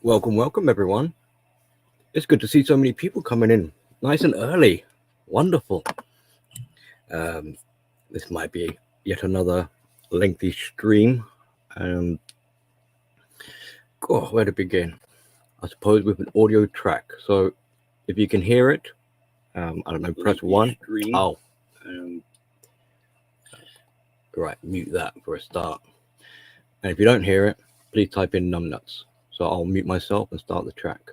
Welcome, everyone. It's good to see so many people coming in nice and early. Wonderful. Um, this might be yet another lengthy stream. Um, where to begin? I suppose with an audio track. So if you can hear it, I don't know, press one. Oh, um, right, mute that for a start. And if you don't hear it, please type in numbnuts. So I'll mute myself and start the track.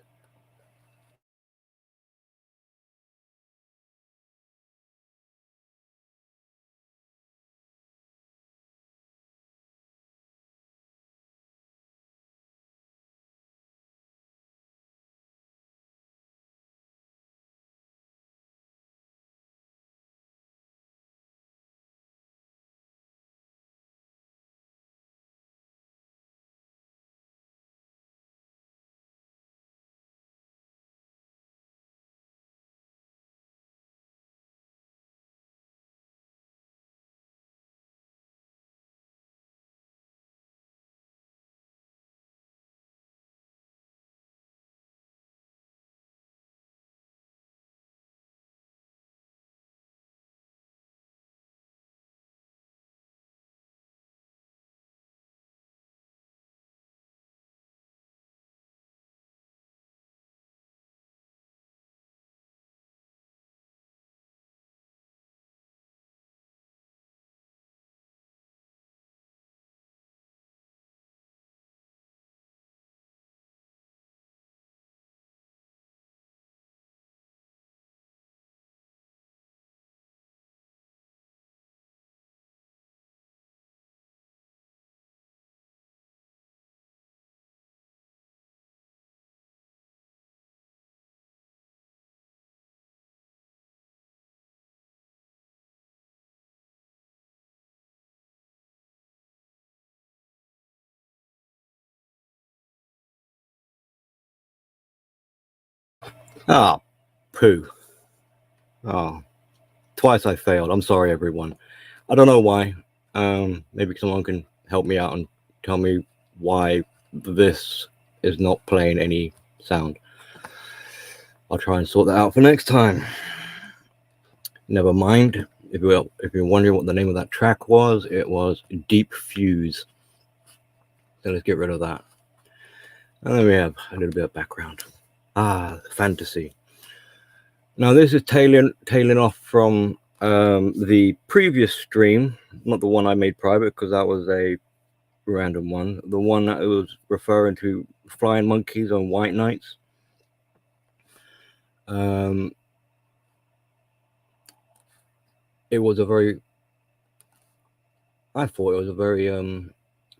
Ah, poo. Oh, twice I failed. I'm sorry, everyone. I don't know why. Maybe someone can help me out and tell me why this is not playing any sound. I'll try and sort that out for next time. Never mind. If you're wondering what the name of that track was, it was Deep Fuse. So let's get rid of that. And then we have a little bit of background. Fantasy. Now this is tailing off from the previous stream, not the one I made private because that was a random one. The one that was referring to flying monkeys on white knights. It was a very, I thought it was a very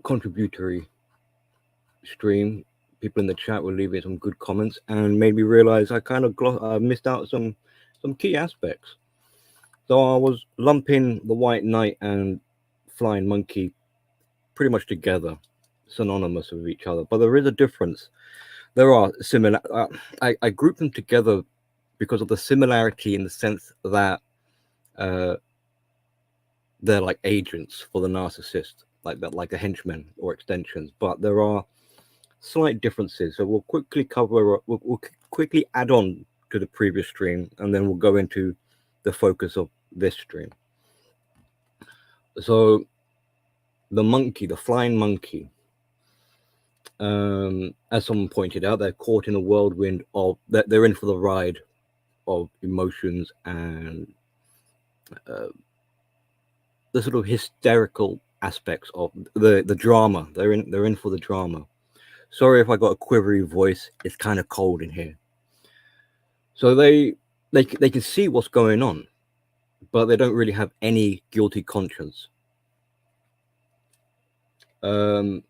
contributory stream. People in the chat were leaving some good comments and made me realize I kind of missed out some key aspects. So I was lumping the white knight and flying monkey pretty much together, synonymous with each other. But there is a difference. There are similar. I group them together because of the similarity in the sense that they're like agents for the narcissist, like that, like the henchmen or extensions. But there are slight differences. So we'll quickly cover. We'll quickly add on to the previous stream, and then we'll go into the focus of this stream. So the monkey, the flying monkey. As someone pointed out, they're caught in a whirlwind of they're in for the ride of emotions and the sort of hysterical aspects of the drama. They're in for the drama. Sorry if I got a quivery voice. It's kind of cold in here. So they can see what's going on, but they don't really have any guilty conscience. They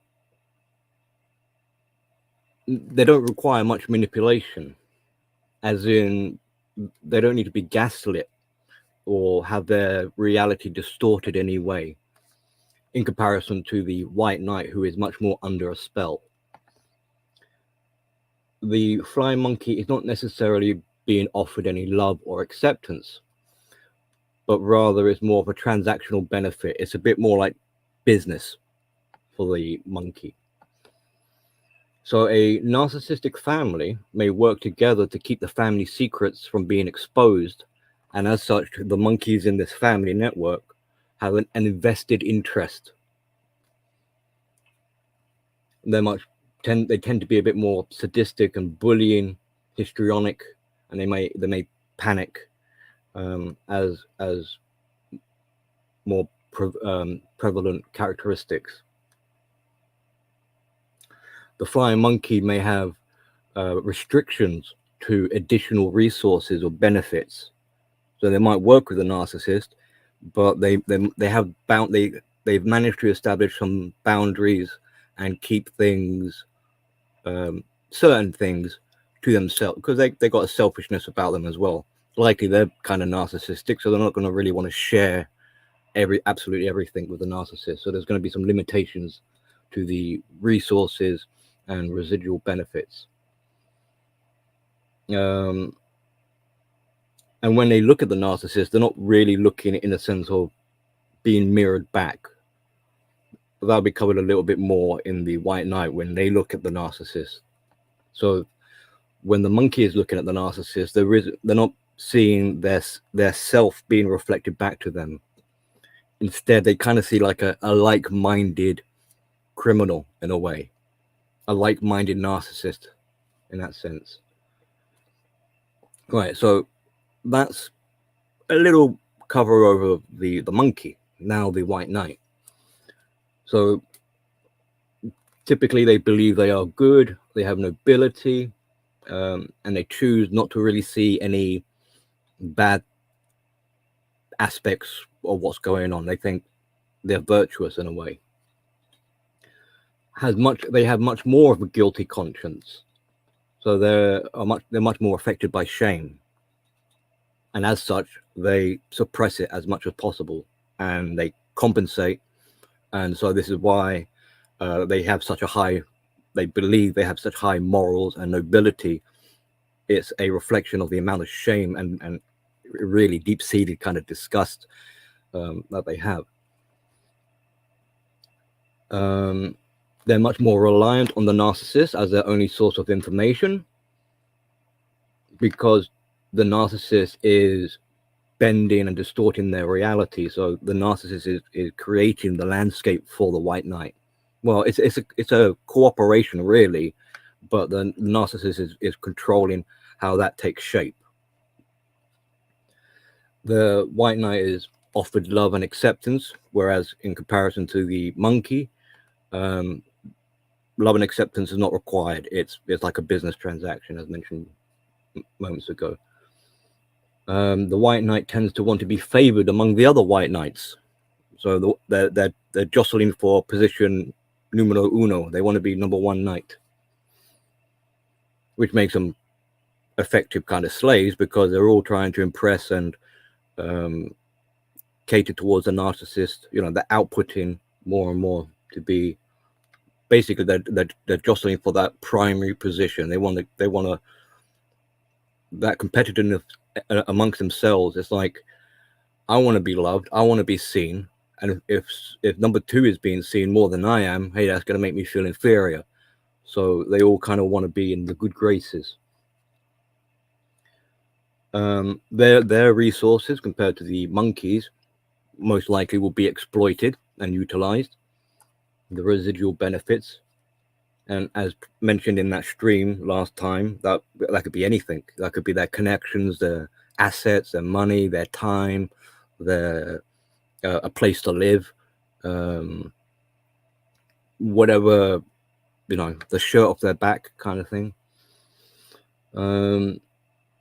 don't require much manipulation, as in they don't need to be gaslit or have their reality distorted any way in comparison to the white knight, who is much more under a spell. The flying monkey is not necessarily being offered any love or acceptance, but rather is more of a transactional benefit. It's a bit more like business for the monkey. So a narcissistic family may work together to keep the family secrets from being exposed, and as such, the monkeys in this family network have an invested interest. They tend to be a bit more sadistic and bullying, histrionic, and they may panic as more prevalent characteristics. The flying monkey may have restrictions to additional resources or benefits. So they might work with a narcissist, but they've managed to establish some boundaries and keep things, certain things, to themselves, because they got a selfishness about them as well. Likely they're kind of narcissistic, so they're not going to really want to share absolutely everything with the narcissist. So there's going to be some limitations to the resources and residual benefits. And when they look at the narcissist, they're not really looking in a sense of being mirrored back. That'll be covered a little bit more in the White Knight when they look at the narcissist. So when the monkey is looking at the narcissist, they're not seeing their self being reflected back to them. Instead, they kind of see like a like-minded criminal in a way, a like-minded narcissist in that sense. Right, so that's a little cover over the monkey. Now the White Knight. So typically they believe they are good, they have nobility, and they choose not to really see any bad aspects of what's going on. They think they're virtuous in a way. They have much more of a guilty conscience, so they're much more affected by shame, and as such they suppress it as much as possible, and they compensate. And so this is why they believe they have such high morals and nobility. It's a reflection of the amount of shame and really deep-seated kind of disgust that they have. They're much more reliant on the narcissist as their only source of information, because the narcissist is bending and distorting their reality. So the narcissist is creating the landscape for the White Knight. Well, it's a cooperation really, but the narcissist is controlling how that takes shape. The White Knight is offered love and acceptance, whereas in comparison to the monkey, love and acceptance is not required. It's like a business transaction, as mentioned moments ago. The White Knight tends to want to be favored among the other White Knights. So they're jostling for position numero uno. They want to be number one knight, which makes them effective kind of slaves, because they're all trying to impress and cater towards the narcissist. They're outputting more and more to be. Basically, they're jostling for that primary position. They want that competitiveness amongst themselves. It's like, I want to be loved, I want to be seen, and if number two is being seen more than I am, hey, that's going to make me feel inferior. So they all kind of want to be in the good graces. Their resources compared to the monkeys most likely will be exploited and utilized. The residual benefits, and as mentioned in that stream last time, that could be anything. That could be their connections, their assets, their money, their time, their a place to live, whatever, the shirt off their back kind of thing.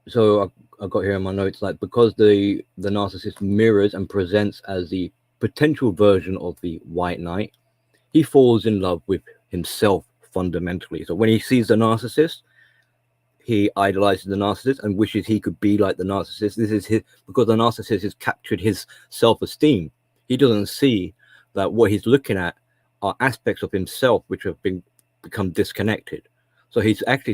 So I got here in my notes, like, because the narcissist mirrors and presents as the potential version of the White Knight, he falls in love with himself fundamentally. So when he sees the narcissist, he idolizes the narcissist and wishes he could be like the narcissist. This is because the narcissist has captured his self-esteem. He doesn't see that what he's looking at are aspects of himself which have become disconnected. So he's not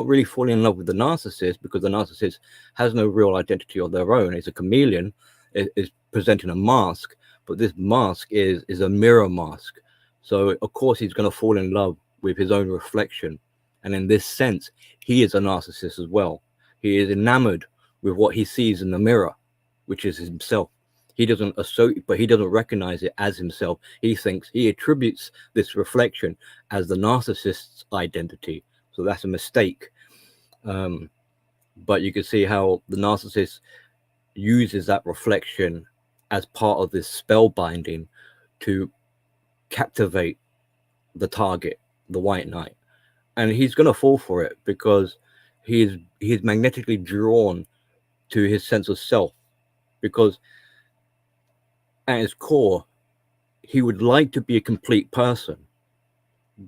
really falling in love with the narcissist, because the narcissist has no real identity of their own. It's a chameleon, is presenting a mask, but this mask is a mirror mask. So of course he's going to fall in love with his own reflection, And in this sense, he is a narcissist as well. He is enamored with what he sees in the mirror, which is himself. He doesn't associate, but he doesn't recognize it as himself. He thinks, he attributes this reflection as the narcissist's identity. So that's a mistake. But you can see how the narcissist uses that reflection as part of this spell binding to captivate the target, the White Knight. And he's going to fall for it because he's magnetically drawn to his sense of self, because at his core, he would like to be a complete person,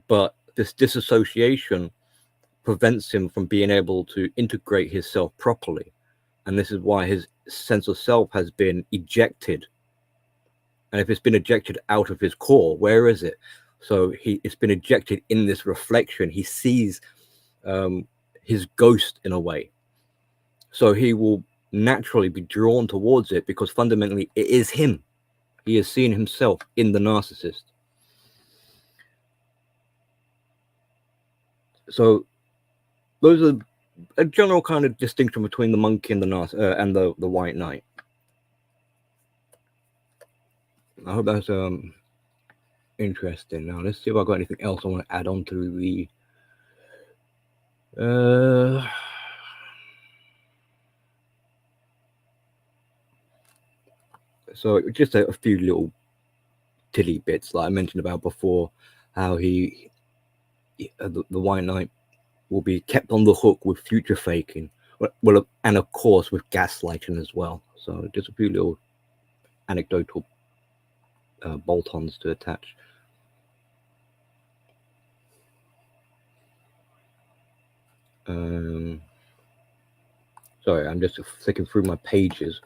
but this disassociation prevents him from being able to integrate his self properly. And this is why his sense of self has been ejected. And if it's been ejected out of his core, where is it? So it's been ejected in this reflection. He sees his ghost in a way. So he will naturally be drawn towards it because fundamentally it is him. He has seen himself in the narcissist. So those are a general kind of distinction between the monkey and the White Knight. I hope that's interesting. Now let's see if I've got anything else I want to add on to the so just a few little tiddy bits like I mentioned about before, how the White Knight will be kept on the hook with future faking, well, and of course with gaslighting as well. So just a few little anecdotal bolt-ons to attach. Sorry, I'm just flicking through my pages.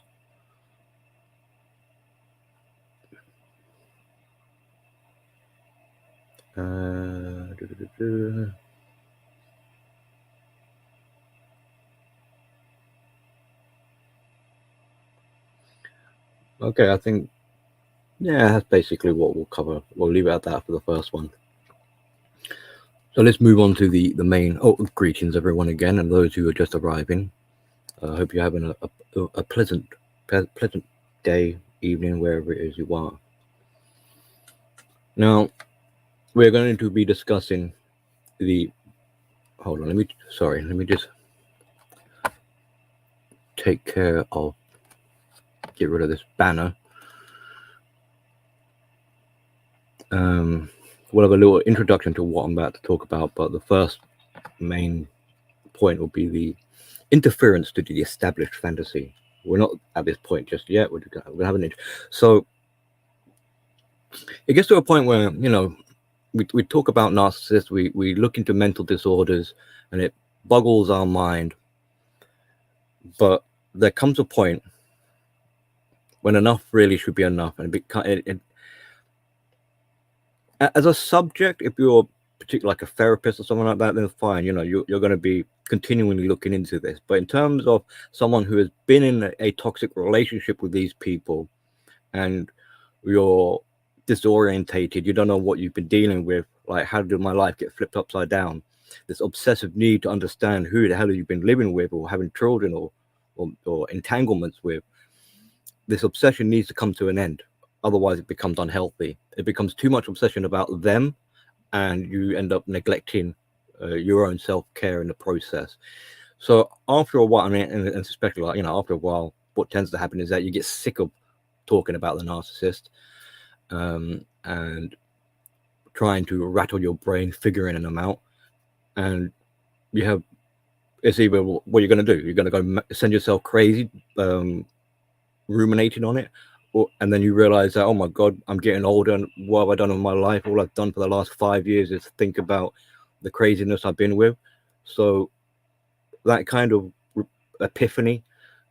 Okay, I think, yeah, that's basically what we'll cover. We'll leave it at that for the first one. So let's move on to the main. Oh, greetings everyone again, and those who are just arriving. I hope you're having a pleasant day, evening, wherever it is you are. Now, we're going to be discussing the. Hold on, let me just take care of. Get rid of this banner. We'll have a little introduction to what I'm about to talk about, but the first main point will be the interference to the established fantasy. We're not at this point just yet. We're gonna have an so it gets to a point where, you know, we talk about narcissists, we look into mental disorders, and it boggles our mind. But there comes a point when enough really should be enough, and as a subject, if you're particularly like a therapist or someone like that, then fine, you know, you're going to be continually looking into this. But in terms of someone who has been in a toxic relationship with these people, and you're disorientated, you don't know what you've been dealing with, like, how did my life get flipped upside down? This obsessive need to understand who the hell you've been living with or having children or entanglements with. This obsession needs to come to an end. Otherwise, it becomes unhealthy. It becomes too much obsession about them, and you end up neglecting your own self-care in the process. So after a while, I mean, and especially, like, you know, after a while, what tends to happen is that you get sick of talking about the narcissist and trying to rattle your brain, figuring them out. And you have, it's either what you're going to do. You're going to go send yourself crazy, ruminating on it. And then you realize that, oh my God, I'm getting older, and what have I done in my life? All I've done for the last 5 years is think about the craziness I've been with. So that kind of epiphany,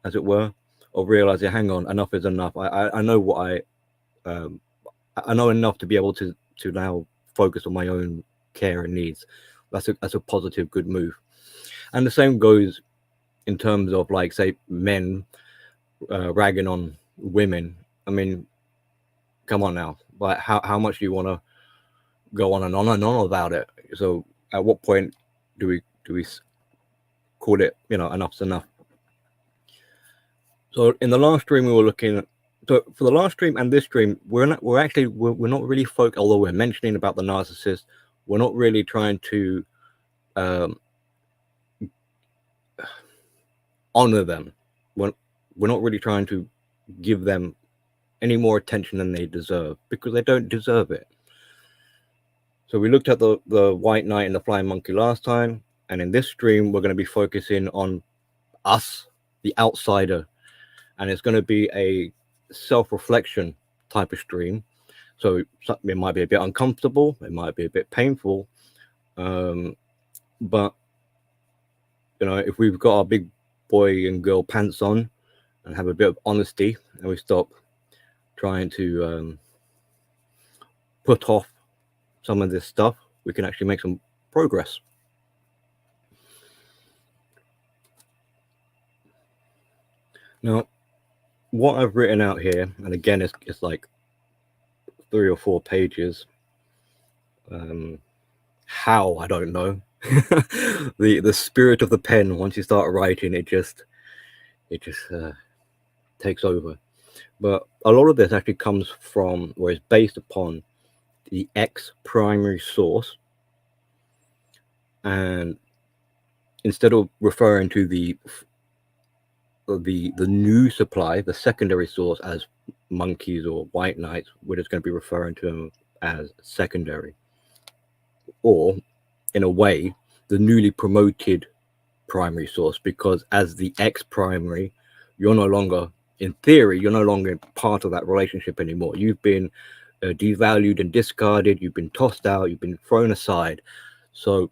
as it were, of realizing, hang on, enough is enough. I know what I know enough to be able to now focus on my own care and needs. That's a positive, good move. And the same goes in terms of, like, say, men ragging on women. I mean, come on now. Like, how much do you want to go on and on and on about it? So at what point do we call it, enough's enough? So in the last stream we were looking at, so for the last stream and this stream, we're not really although we're mentioning about the narcissist, we're not really trying to honor them. We're not really trying to give them any more attention than they deserve, because they don't deserve it. So we looked at the White Knight and the Flying Monkey last time, and in this stream we're going to be focusing on us, the outsider, and it's going to be a self-reflection type of stream. So it might be a bit uncomfortable, it might be a bit painful, but if we've got our big boy and girl pants on and have a bit of honesty, and we stop trying to put off some of this stuff, we can actually make some progress. Now, what I've written out here, and again, it's like 3 or 4 pages. How, I don't know. the spirit of the pen, once you start writing, it just takes over. But a lot of this actually comes from, or is based upon, the X primary source, and instead of referring to the new supply, the secondary source, as monkeys or white knights, we're just going to be referring to them as secondary, or in a way the newly promoted primary source, because as the X primary, you're no longer, in theory, you're no longer part of that relationship anymore. You've been devalued and discarded, you've been tossed out, you've been thrown aside. So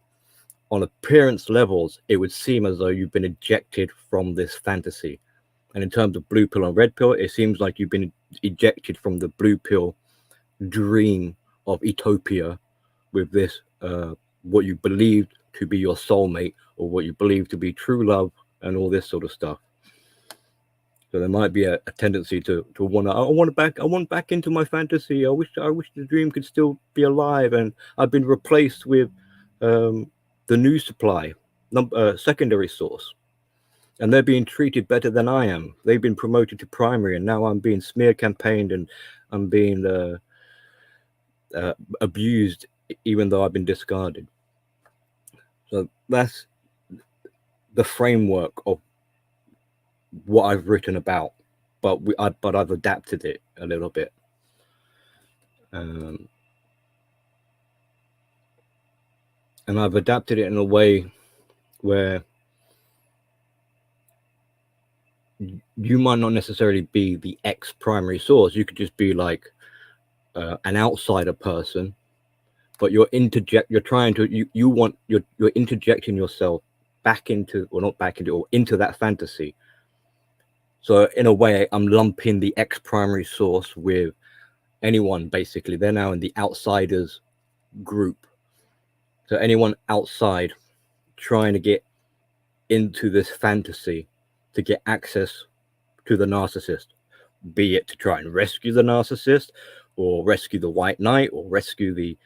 on appearance levels, it would seem as though you've been ejected from this fantasy. And in terms of blue pill and red pill, it seems like you've been ejected from the blue pill dream of utopia with this, what you believed to be your soulmate, or what you believe to be true love, and all this sort of stuff. So there might be a tendency to want back into my fantasy. I wish the dream could still be alive, and I've been replaced with the new supply, secondary source, and they're being treated better than I am. They've been promoted to primary, and now I'm being smear campaigned, and I'm being abused, even though I've been discarded. So that's the framework of what I've written about, but I've adapted it a little bit. And I've adapted it in a way where you might not necessarily be the X primary source. You could just be like an outsider person, but you're interjecting yourself back into, or not back into, or into that fantasy. So in a way, I'm lumping the X primary source with anyone, basically. They're now in the outsiders group. So anyone outside trying to get into this fantasy to get access to the narcissist, be it to try and rescue the narcissist, or rescue the white knight, or rescue the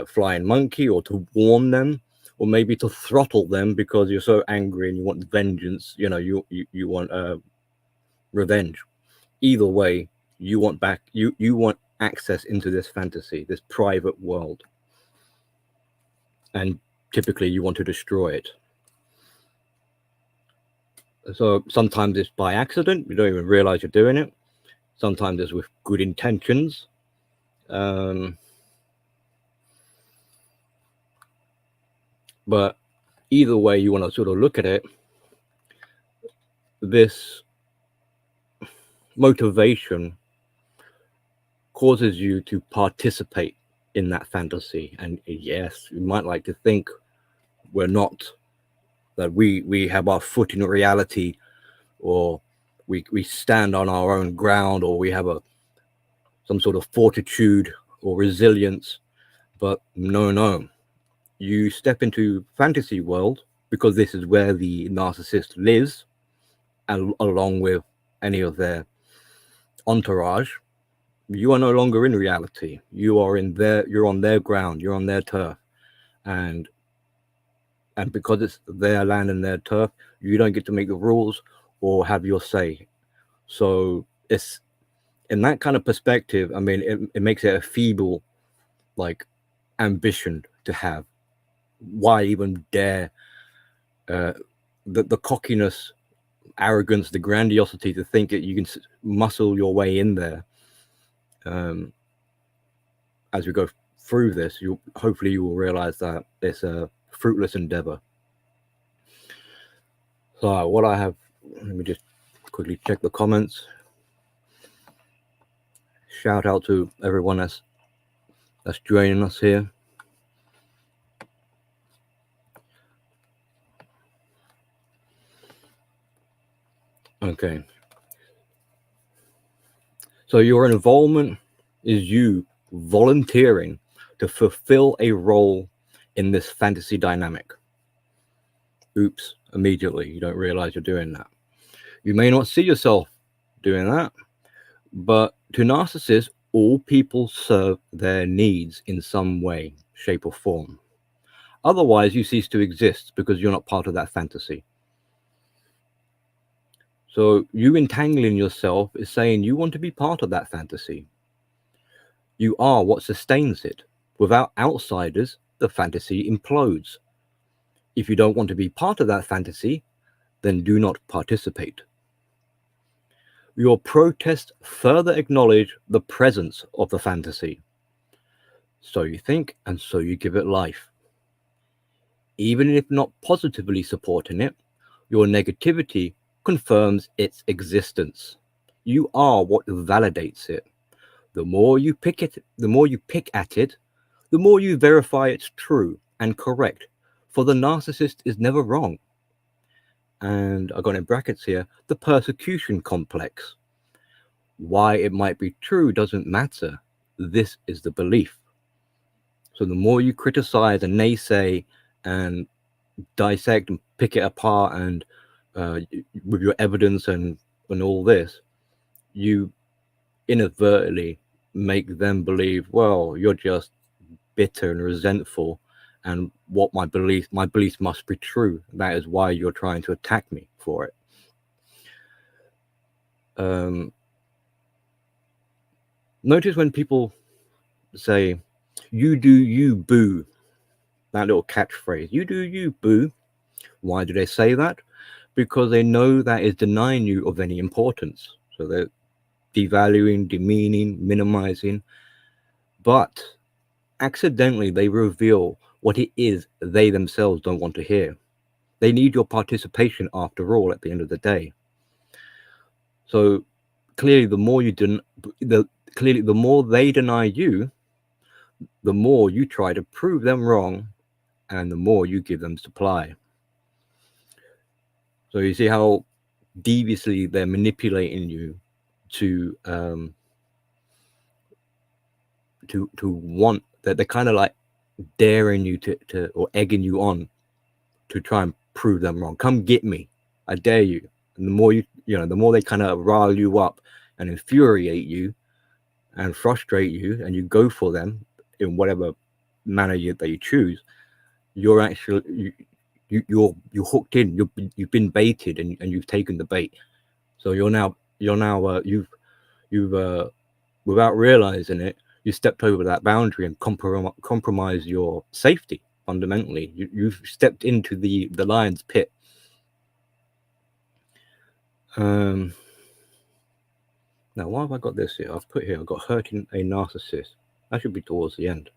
flying monkey, or to warn them, or maybe to throttle them because you're so angry and you want vengeance. You want revenge. Either way, you want access into this fantasy, this private world, and typically you want to destroy it. So sometimes it's by accident, you don't even realize you're doing it. Sometimes it's with good intentions. But either way you want to sort of look at it, this motivation causes you to participate in that fantasy. And yes, you might like to think we're not, that we have our foot in reality, or we stand on our own ground, or we have some sort of fortitude or resilience. But no, you step into fantasy world because this is where the narcissist lives, and along with any of their entourage. You are no longer in reality. You're on their ground, you're on their turf, and and because it's their land and their turf, you don't get to make the rules or have your say. So it's in that kind of perspective. I mean, it makes it a feeble, like, ambition to have. Why even dare the cockiness, arrogance, the grandiosity to think that you can muscle your way in there. As we go through this, hopefully you will realize that it's a fruitless endeavor. So what I have, let me just quickly check the comments. Shout out to everyone that's joining us here. Okay. So your involvement is you volunteering to fulfill a role in this fantasy dynamic. Oops, immediately you don't realize you're doing that. You may not see yourself doing that, but to narcissists, all people serve their needs in some way, shape, or form. Otherwise, you cease to exist because you're not part of that fantasy. So you entangling yourself is saying you want to be part of that fantasy. You are what sustains it. Without outsiders, the fantasy implodes. If you don't want to be part of that fantasy, then do not participate. Your protests further acknowledge the presence of the fantasy. So you think, and so you give it life. Even if not positively supporting it, your negativity confirms its existence. You are what validates it. The more you pick at it, the more you verify it's true and correct. For the narcissist is never wrong. And I got in brackets here, the persecution complex. Why it might be true doesn't matter. This is the belief. So the more you criticize and naysay and dissect and pick it apart and with your evidence and all this, you inadvertently make them believe, well, you're just bitter and resentful, and what my beliefs must be true. That is why you're trying to attack me for it. Notice when people say, you do you, boo, that little catchphrase, you do you, boo. Why do they say that? Because they know that is denying you of any importance. So they're devaluing, demeaning, minimizing, but accidentally they reveal what it is they themselves don't want to hear. They need your participation after all at the end of the day. So clearly the more the more they deny you, the more you try to prove them wrong, and the more you give them supply. So you see how deviously they're manipulating you to want that. They're kind of like daring you to or egging you on to try and prove them wrong. Come get me, I dare you. And the more the more they kind of rile you up and infuriate you and frustrate you, and you go for them in whatever manner that you choose, you're actually you're hooked in. You've been baited, and you've taken the bait. So you're now you've without realizing it, you stepped over that boundary and compromise your safety. Fundamentally, you've stepped into the lion's pit. Now, why have I got this here? I've put here, I've got hurting a narcissist. That should be towards the end.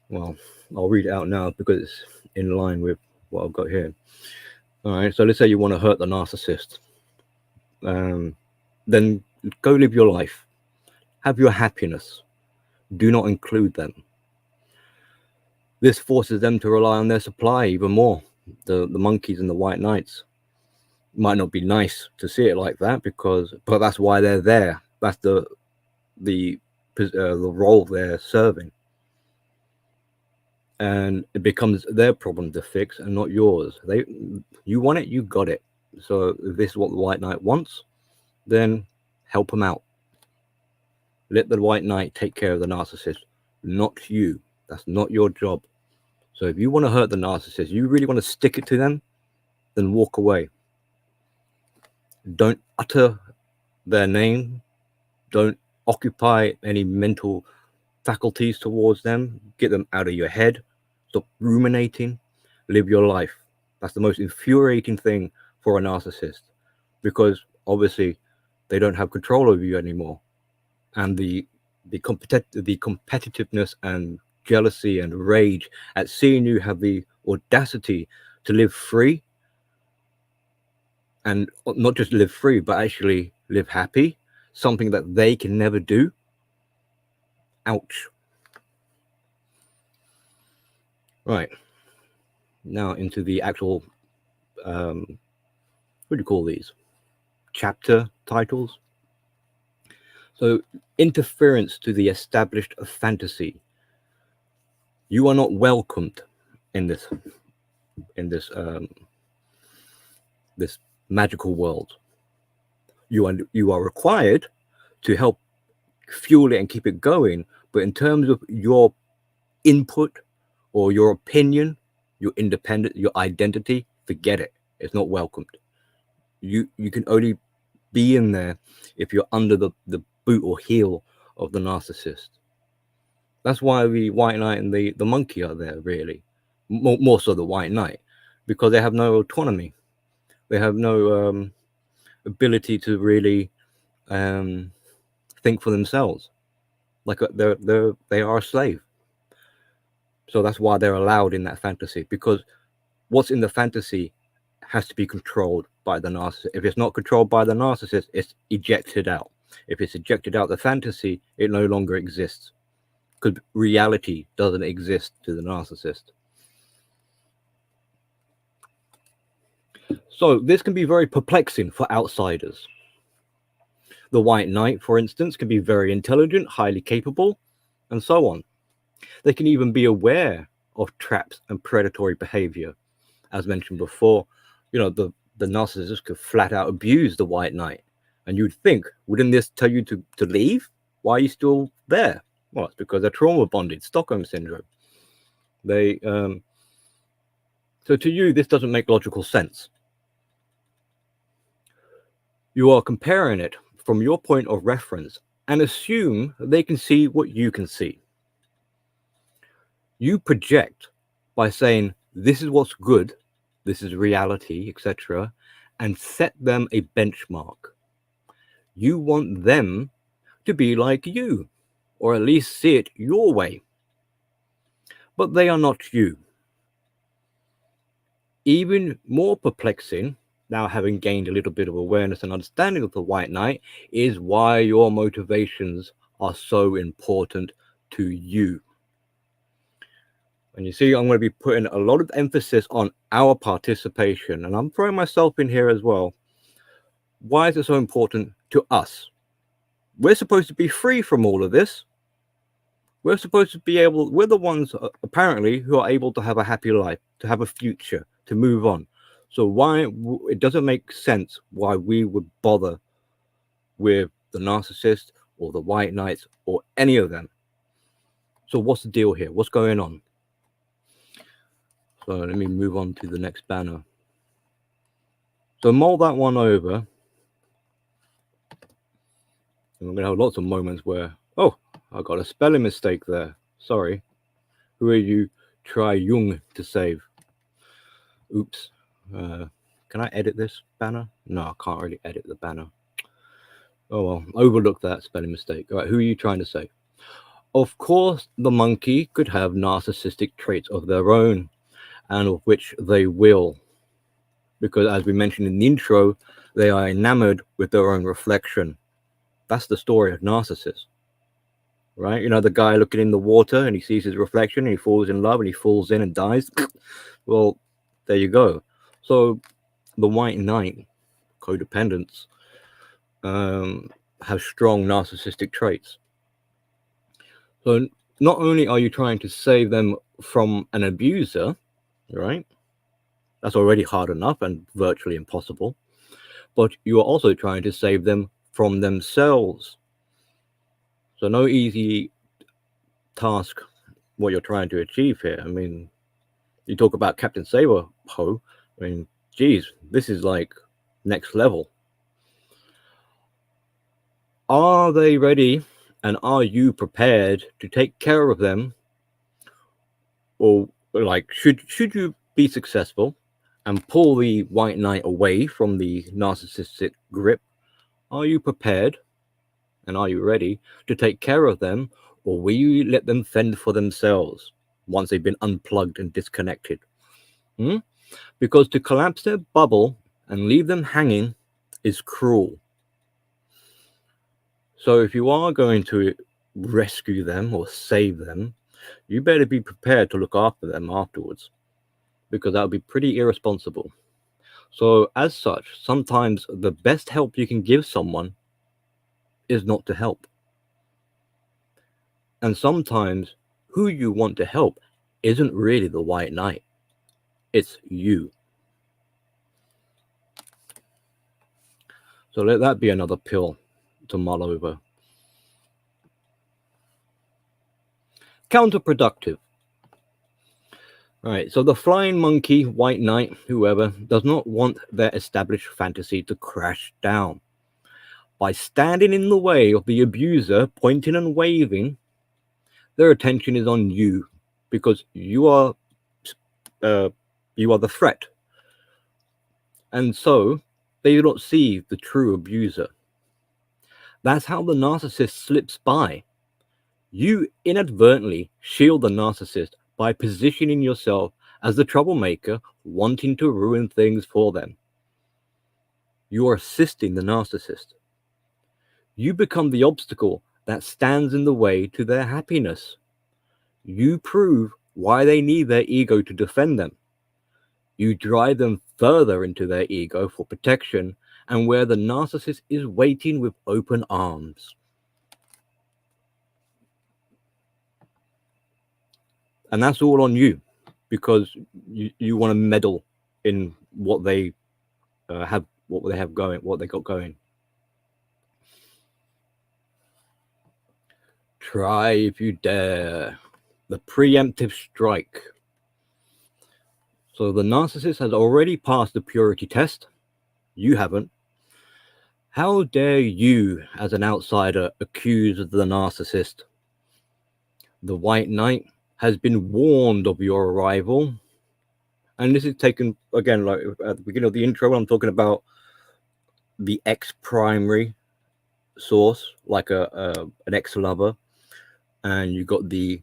Well, I'll read it out now because it's in line with what I've got here. All right, so let's say you want to hurt the narcissist. Then go live your life. Have your happiness. Do not include them. This forces them to rely on their supply even more. The monkeys and the white knights. Might not be nice to see it like that, but that's why they're there. That's the role they're serving, and it becomes their problem to fix and not yours. You want it, you got it. So if this is what the white knight wants, then help him out. Let the white knight take care of the narcissist, not you. That's not your job. So if you want to hurt the narcissist, you really want to stick it to them, then walk away. Don't utter their name. Don't occupy any mental faculties towards them. Get them out of your head. Stop ruminating. Live your life. That's the most infuriating thing for a narcissist, because obviously they don't have control over you anymore, and the competitiveness and jealousy and rage at seeing you have the audacity to live free, and not just live free but actually live happy, something that they can never do. Ouch. Right, now into the actual what do you call these, chapter titles. So, interference to the established fantasy. You are not welcomed in this this magical world. You are required to help fuel it and keep it going, but in terms of your input or your opinion, your independent, your identity, forget it. It's not welcomed. You can only be in there if you're under the boot or heel of the narcissist. That's why the White Knight and the monkey are there, really. More so the White Knight, because they have no autonomy. They have no ability to really think for themselves. Like they are a slave. So that's why they're allowed in that fantasy, because what's in the fantasy has to be controlled by the narcissist. If it's not controlled by the narcissist, it's ejected out. If it's ejected out the fantasy, it no longer exists, because reality doesn't exist to the narcissist. So this can be very perplexing for outsiders. The White Knight, for instance, can be very intelligent, highly capable, and so on. They can even be aware of traps and predatory behavior. As mentioned before, the narcissist could flat out abuse the White Knight. And you'd think, wouldn't this tell you to leave? Why are you still there? Well, it's because they're trauma bonded, Stockholm syndrome. So to you, this doesn't make logical sense. You are comparing it from your point of reference and assume they can see what you can see. You project by saying, this is what's good, this is reality, etc., and set them a benchmark. You want them to be like you, or at least see it your way. But they are not you. Even more perplexing, now having gained a little bit of awareness and understanding of the White Knight, is why your motivations are so important to you. And you see, I'm going to be putting a lot of emphasis on our participation, and I'm throwing myself in here as well. Why is it so important to us? We're supposed to be free from all of this. We're supposed to be able, we're the ones apparently who are able to have a happy life, to have a future, to move on. So why, it doesn't make sense why we would bother with the narcissist or the White Knights or any of them. So what's the deal here? What's going on? So let me move on to the next banner. So mull that one over. And we're going to have lots of moments where, oh, I got a spelling mistake there. Sorry. Who are you? Try Jung to save. Oops. Can I edit this banner? No, I can't really edit the banner. Oh well, overlook that spelling mistake. All right, who are you trying to save? Of course, the monkey could have narcissistic traits of their own, and of which they will. Because as we mentioned in the intro, they are enamored with their own reflection. That's the story of narcissists. Right? You know, the guy looking in the water and he sees his reflection and he falls in love and he falls in and dies. Well, there you go. So the White Knight, codependents, have strong narcissistic traits. So not only are you trying to save them from an abuser, right? That's already hard enough and virtually impossible. But you are also trying to save them from themselves. So no easy task what you're trying to achieve here. I mean, You talk about Captain Saber, Poe. I mean, geez, this is like next level. Are they ready, and are you prepared to take care of them? Or like, should you be successful and pull the White Knight away from the narcissistic grip? Are you prepared, and are you ready to take care of them, or will you let them fend for themselves once they've been unplugged and disconnected? Because to collapse their bubble and leave them hanging is cruel. So if you are going to rescue them or save them, you better be prepared to look after them afterwards, because that would be pretty irresponsible. So as such, sometimes the best help you can give someone is not to help. And sometimes who you want to help isn't really the White Knight. It's you. So let that be another pill to mull over. Counterproductive. Right, so the flying monkey, White Knight, whoever, does not want their established fantasy to crash down. By standing in the way of the abuser, pointing and waving, their attention is on you, because you are the threat. And so they do not see the true abuser. That's how the narcissist slips by. You inadvertently shield the narcissist by positioning yourself as the troublemaker, wanting to ruin things for them. You are assisting the narcissist. You become the obstacle that stands in the way to their happiness. You prove why they need their ego to defend them. You drive them further into their ego for protection, and where the narcissist is waiting with open arms. And that's all on you, because you want to meddle in what they have going, what they got going. Try if you dare. The preemptive strike. So the narcissist has already passed the purity test. You haven't. How dare you, as an outsider, accuse the narcissist? The White Knight has been warned of your arrival. And this is taken, again, like at the beginning of the intro, when I'm talking about the ex-primary source, like an ex-lover, and you got the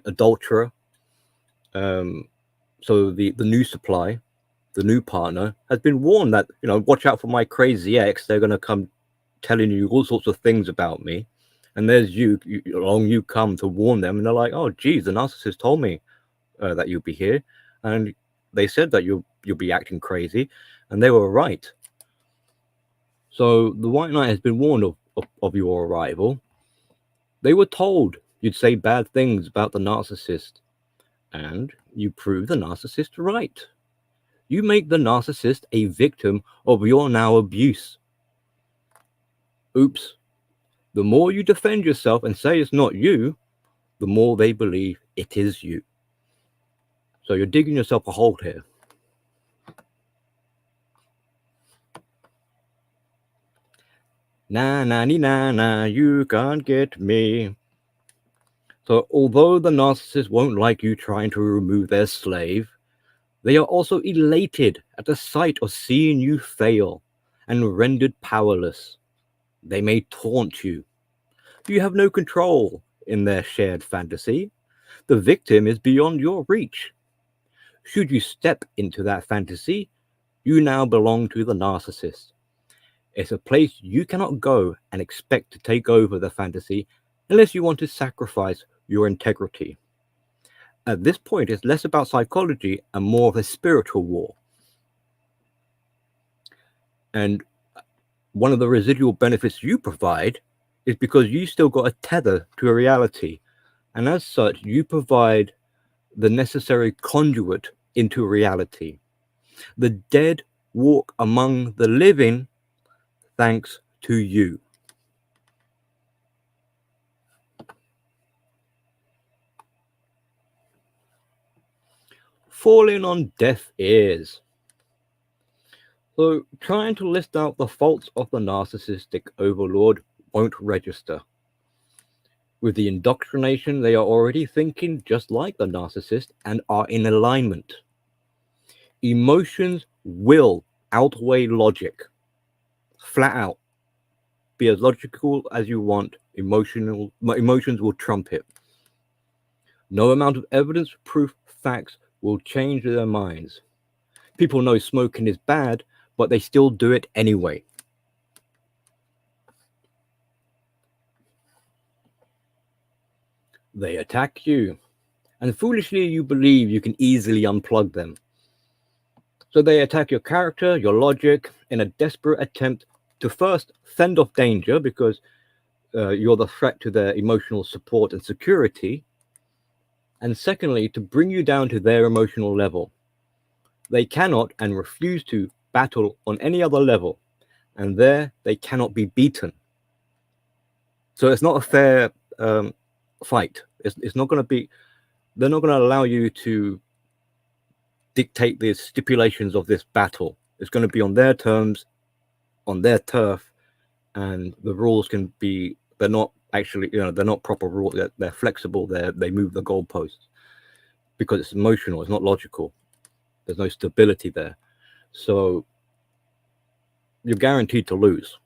adulterer. So the new supply, the new partner, has been warned that, watch out for my crazy ex. They're going to come telling you all sorts of things about me. And there's along you come to warn them, and they're like, oh, geez, the narcissist told me that you'll be here, and they said that you'll be acting crazy, and they were right. So the White Knight has been warned of your arrival. They were told you'd say bad things about the narcissist, and you prove the narcissist right. You make the narcissist a victim of your now abuse. Oops. The more you defend yourself and say it's not you, the more they believe it is you. So you're digging yourself a hole here. Nah, you can't get me. So although the narcissist won't like you trying to remove their slave, they are also elated at the sight of seeing you fail and rendered powerless. They may taunt you. You have no control in their shared fantasy. The victim is beyond your reach. Should you step into that fantasy, you now belong to the narcissist. It's a place you cannot go and expect to take over the fantasy unless you want to sacrifice your integrity. At this point, it's less about psychology and more of a spiritual war. And one of the residual benefits you provide is because you still got a tether to a reality. And as such, you provide the necessary conduit into reality. The dead walk among the living thanks to you. falling on deaf ears. So trying to list out the faults of the narcissistic overlord won't register. With the indoctrination, they are already thinking just like the narcissist and are in alignment. Emotions will outweigh logic. Flat out. Be as logical as you want. Emotions will trump it. No amount of evidence, proof, facts will change their minds. People know smoking is bad, but they still do it anyway. They attack you, and foolishly you believe you can easily unplug them. So they attack your character, your logic, in a desperate attempt to first fend off danger because you're the threat to their emotional support and security, and secondly, to bring you down to their emotional level. They cannot and refuse to battle on any other level, and there they cannot be beaten. So it's not a fair fight. It's not going to be. They're not going to allow you to dictate the stipulations of this battle. It's going to be on their terms, on their turf, and the rules can be. They're not actually, they're not proper rules. They're flexible. They move the goalposts because it's emotional. It's not logical. There's no stability there. So you're guaranteed to lose.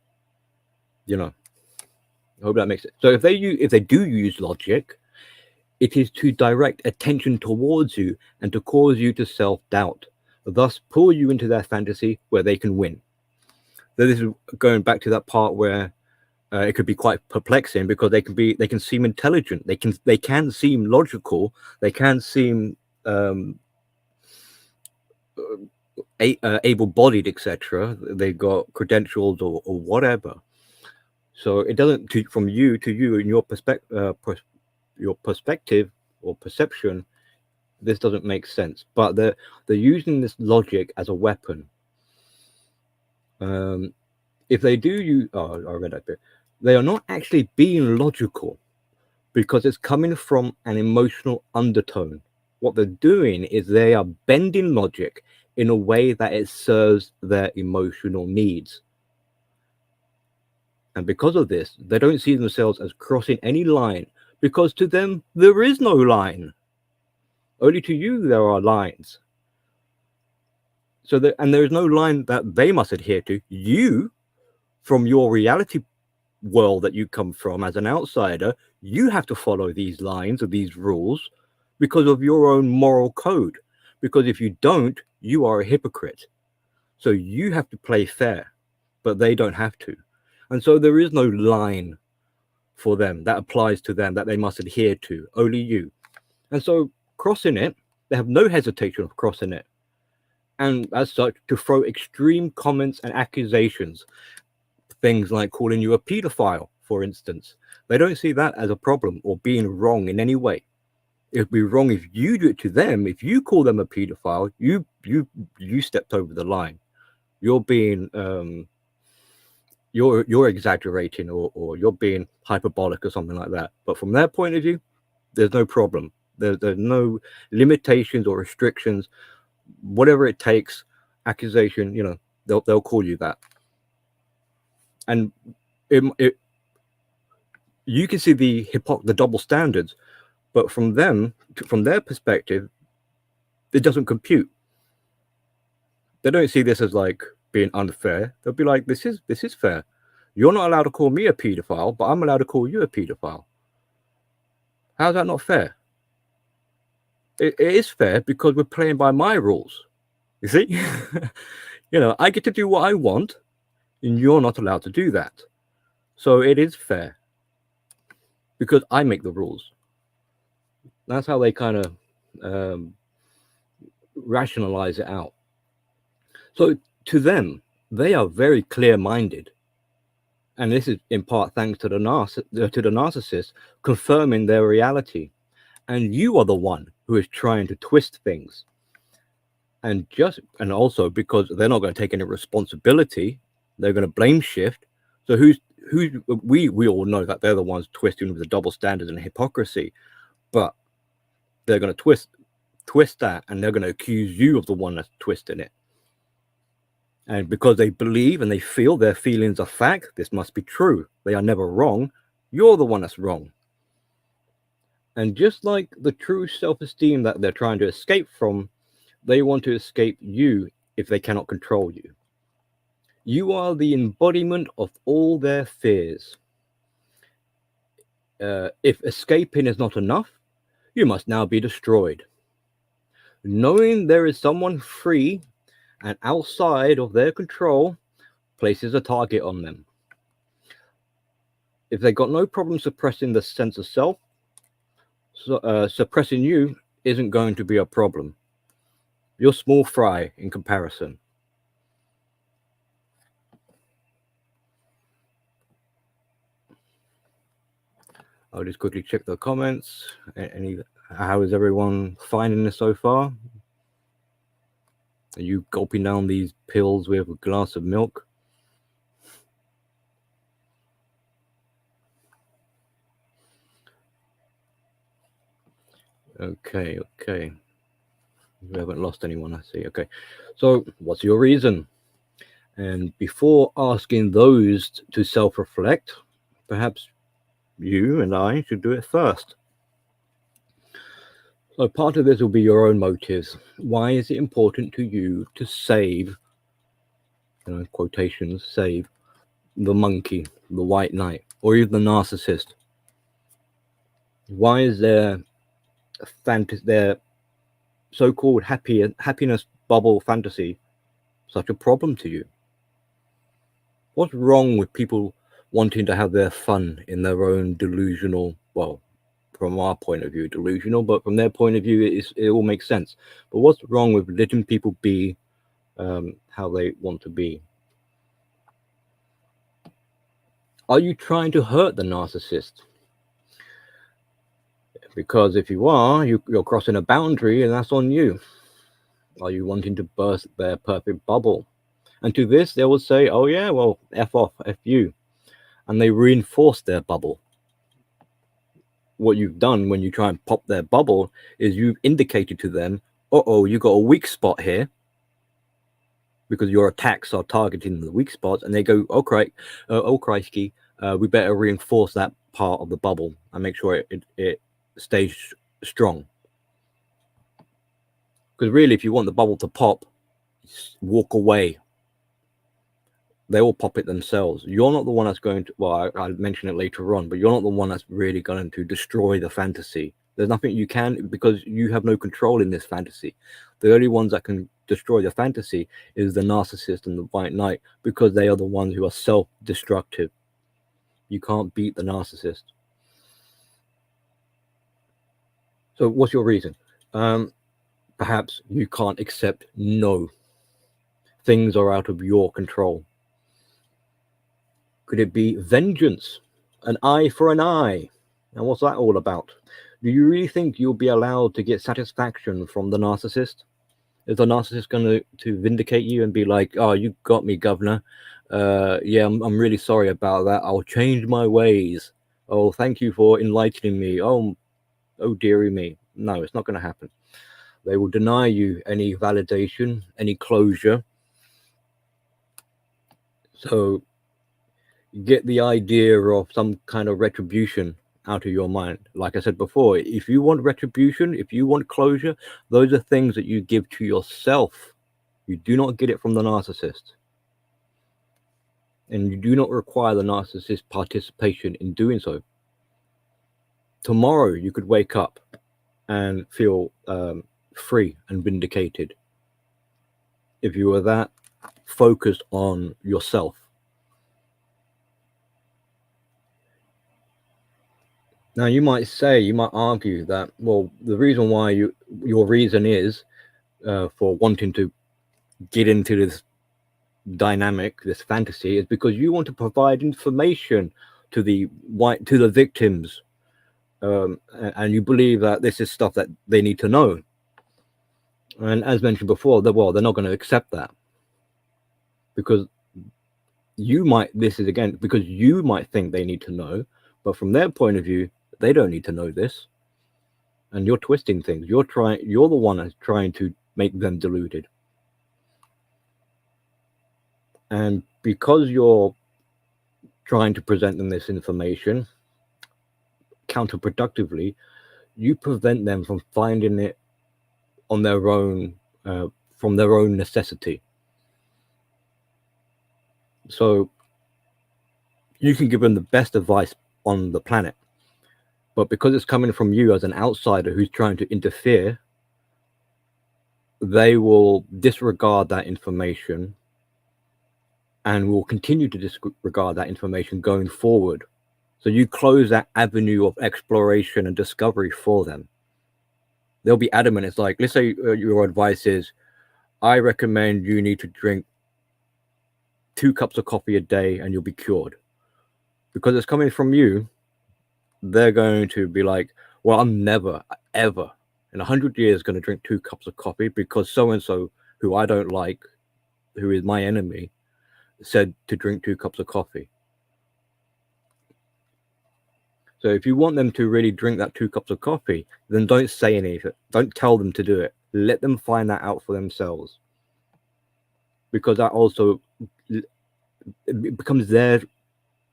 I hope that makes it. So if they do use logic, it is to direct attention towards you and to cause you to self-doubt, thus pull you into their fantasy where they can win. So this is going back to that part where it could be quite perplexing because they can seem intelligent, they can seem logical, they can seem able-bodied, etc. They've got credentials or whatever. So it doesn't, from you to you in your perspective or perception, this doesn't make sense. But they're using this logic as a weapon. If they do use, I read that bit. They are not actually being logical because it's coming from an emotional undertone. What they're doing is they are bending logic in a way that it serves their emotional needs. And because of this, they don't see themselves as crossing any line because to them, there is no line. Only to you, there are lines. So there is no line that they must adhere to. You, from your reality world that you come from as an outsider, you have to follow these lines or these rules because of your own moral code. Because if you don't, you are a hypocrite. So you have to play fair, but they don't have to. And so there is no line for them that applies to them that they must adhere to, only you. And so crossing it, they have no hesitation of crossing it. And as such, to throw extreme comments and accusations, things like calling you a pedophile, for instance. They don't see that as a problem or being wrong in any way. It would be wrong if you do it to them. If you call them a pedophile, you stepped over the line. You're being you're exaggerating or you're being hyperbolic or something like that. But from their point of view, there's no problem. There's no limitations or restrictions. Whatever it takes, accusation, they'll call you that. And you can see the double standards, but from their perspective, it doesn't compute. They don't see this as like being unfair. They'll be like, this is fair. You're not allowed to call me a pedophile, but I'm allowed to call you a pedophile. How's that not fair? It is fair because we're playing by my rules. You see? I get to do what I want, and you're not allowed to do that. So it is fair because I make the rules. That's how they kind of rationalize it out. So to them, they are very clear-minded. And this is in part thanks to the narcissist confirming their reality. And you are the one who is trying to twist things. And also because they're not going to take any responsibility, they're going to blame shift. So we all know that they're the ones twisting with the double standards and hypocrisy, but they're going to twist twist that, and they're going to accuse you of the one that's twisting it. And because they believe and they feel their feelings are fact, this must be true. They are never wrong. You're the one that's wrong. And just like the true self-esteem that they're trying to escape from, they want to escape you if they cannot control you. You are the embodiment of all their fears. If escaping is not enough, you must now be destroyed. Knowing there is someone free and outside of their control places a target on them. If they got no problem suppressing the sense of self, suppressing you isn't going to be a problem. You're small fry in comparison. I'll just quickly check the comments. How is everyone finding this so far? Are you gulping down these pills with a glass of milk? Okay. We haven't lost anyone, I see. Okay. So what's your reason? And before asking those to self-reflect, perhaps you and I should do it first. So part of this will be your own motives. Why is it important to you to save, quotations, save the monkey, the white knight, or even the narcissist? Why is their so-called happiness bubble fantasy such a problem to you? What's wrong with people wanting to have their fun in their own delusional, well, from our point of view, delusional, but from their point of view, it all makes sense. But what's wrong with letting people be how they want to be? Are you trying to hurt the narcissist? Because if you are, you're crossing a boundary, and that's on you. Are you wanting to burst their perfect bubble? And to this, they will say, oh yeah, well, F off, F you. And they reinforce their bubble. What you've done when you try and pop their bubble is you've indicated to them, you got a weak spot here, because your attacks are targeting the weak spots, and they go, crikey, we better reinforce that part of the bubble and make sure it stays strong. Because really, if you want the bubble to pop, walk away. They will pop it themselves. You're not the one that's going to, well, I'll mention it later on, but you're not the one that's really going to destroy the fantasy. There's nothing you can, because you have no control in this fantasy. The only ones that can destroy the fantasy is the narcissist and the white knight, because they are the ones who are self-destructive. You can't beat the narcissist. So what's your reason? Perhaps you can't accept no. Things are out of your control. Could it be vengeance? An eye for an eye? And what's that all about? Do you really think you'll be allowed to get satisfaction from the narcissist? Is the narcissist going to vindicate you and be like, oh, you got me, governor. Yeah, I'm really sorry about that. I'll change my ways. Oh, thank you for enlightening me. Oh dearie me. No, it's not going to happen. They will deny you any validation, any closure. So get the idea of some kind of retribution out of your mind. Like I said before, if you want retribution, if you want closure, those are things that you give to yourself. You do not get it from the narcissist. And you do not require the narcissist's participation in doing so. Tomorrow, you could wake up and feel free and vindicated if you were that focused on yourself. Now, you might argue that, well, the reason why your reason is for wanting to get into this dynamic, this fantasy, is because you want to provide information to the victims, and you believe that this is stuff that they need to know. And as mentioned before, they're not going to accept that, because you might think they need to know, but from their point of view, they don't need to know this. and you're twisting things. You're the one that's trying to make them deluded. And because you're trying to present them this information counterproductively, you prevent them from finding it on their own, from their own necessity. So you can give them the best advice on the planet, but because it's coming from you as an outsider who's trying to interfere, they will disregard that information and will continue to disregard that information going forward. So you close that avenue of exploration and discovery for them. They'll be adamant. It's like, let's say your advice is, I recommend you need to drink 2 cups of coffee a day and you'll be cured. Because it's coming from you, they're going to be like, well, I'm never, ever in 100 years going to drink 2 cups of coffee because so-and-so, who I don't like, who is my enemy, said to drink 2 cups of coffee. So if you want them to really drink that 2 cups of coffee, then don't say anything. Don't tell them to do it. Let them find that out for themselves. Because that also it becomes their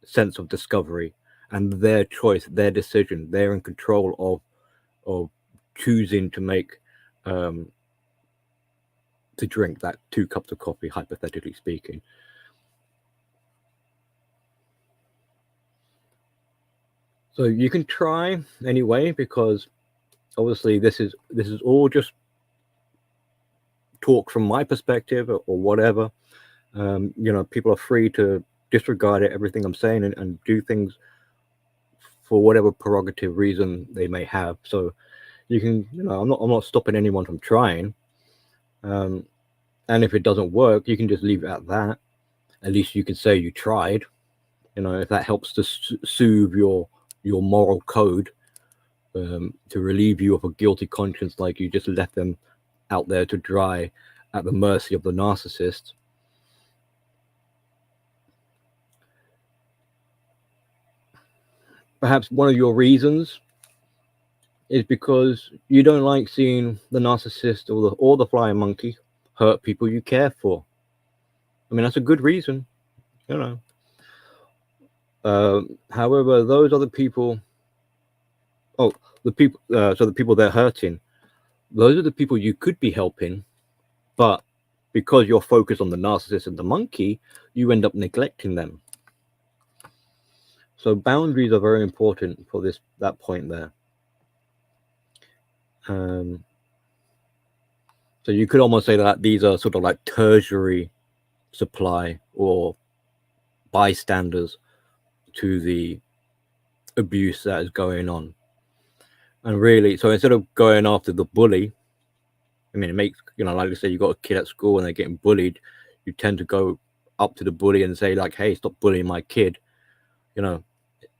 sense of discovery and their choice, their decision. They're in control of choosing to make to drink that 2 cups of coffee, hypothetically speaking. So you can try anyway, because obviously this is all just talk from my perspective or whatever. People are free to disregard everything I'm saying and do things for whatever prerogative reason they may have. So you can, I'm not stopping anyone from trying. And if it doesn't work, you can just leave it at that. At least you can say you tried. If that helps to soothe your moral code, to relieve you of a guilty conscience, like you just left them out there to dry at the mercy of the narcissist. Perhaps one of your reasons is because you don't like seeing the narcissist or the flying monkey hurt people you care for. I mean, that's a good reason, however, those other people, the people they're hurting, those are the people you could be helping, but because you're focused on the narcissist and the monkey, you end up neglecting them. So boundaries are very important for that point there. So you could almost say that these are sort of like tertiary supply or bystanders to the abuse that is going on. And really, so instead of going after the bully, I mean, it makes, like you say, you got a kid at school and they're getting bullied, you tend to go up to the bully and say like, hey, stop bullying my kid.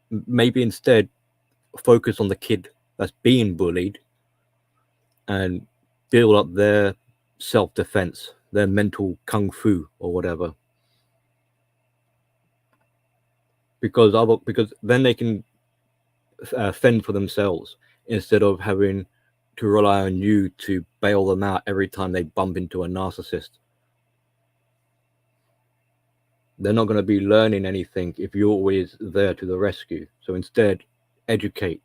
Maybe instead focus on the kid that's being bullied and build up their self-defense, their mental kung fu or whatever. Because then they can fend for themselves instead of having to rely on you to bail them out every time they bump into a narcissist. They're not going to be learning anything if you're always there to the rescue. So instead, educate.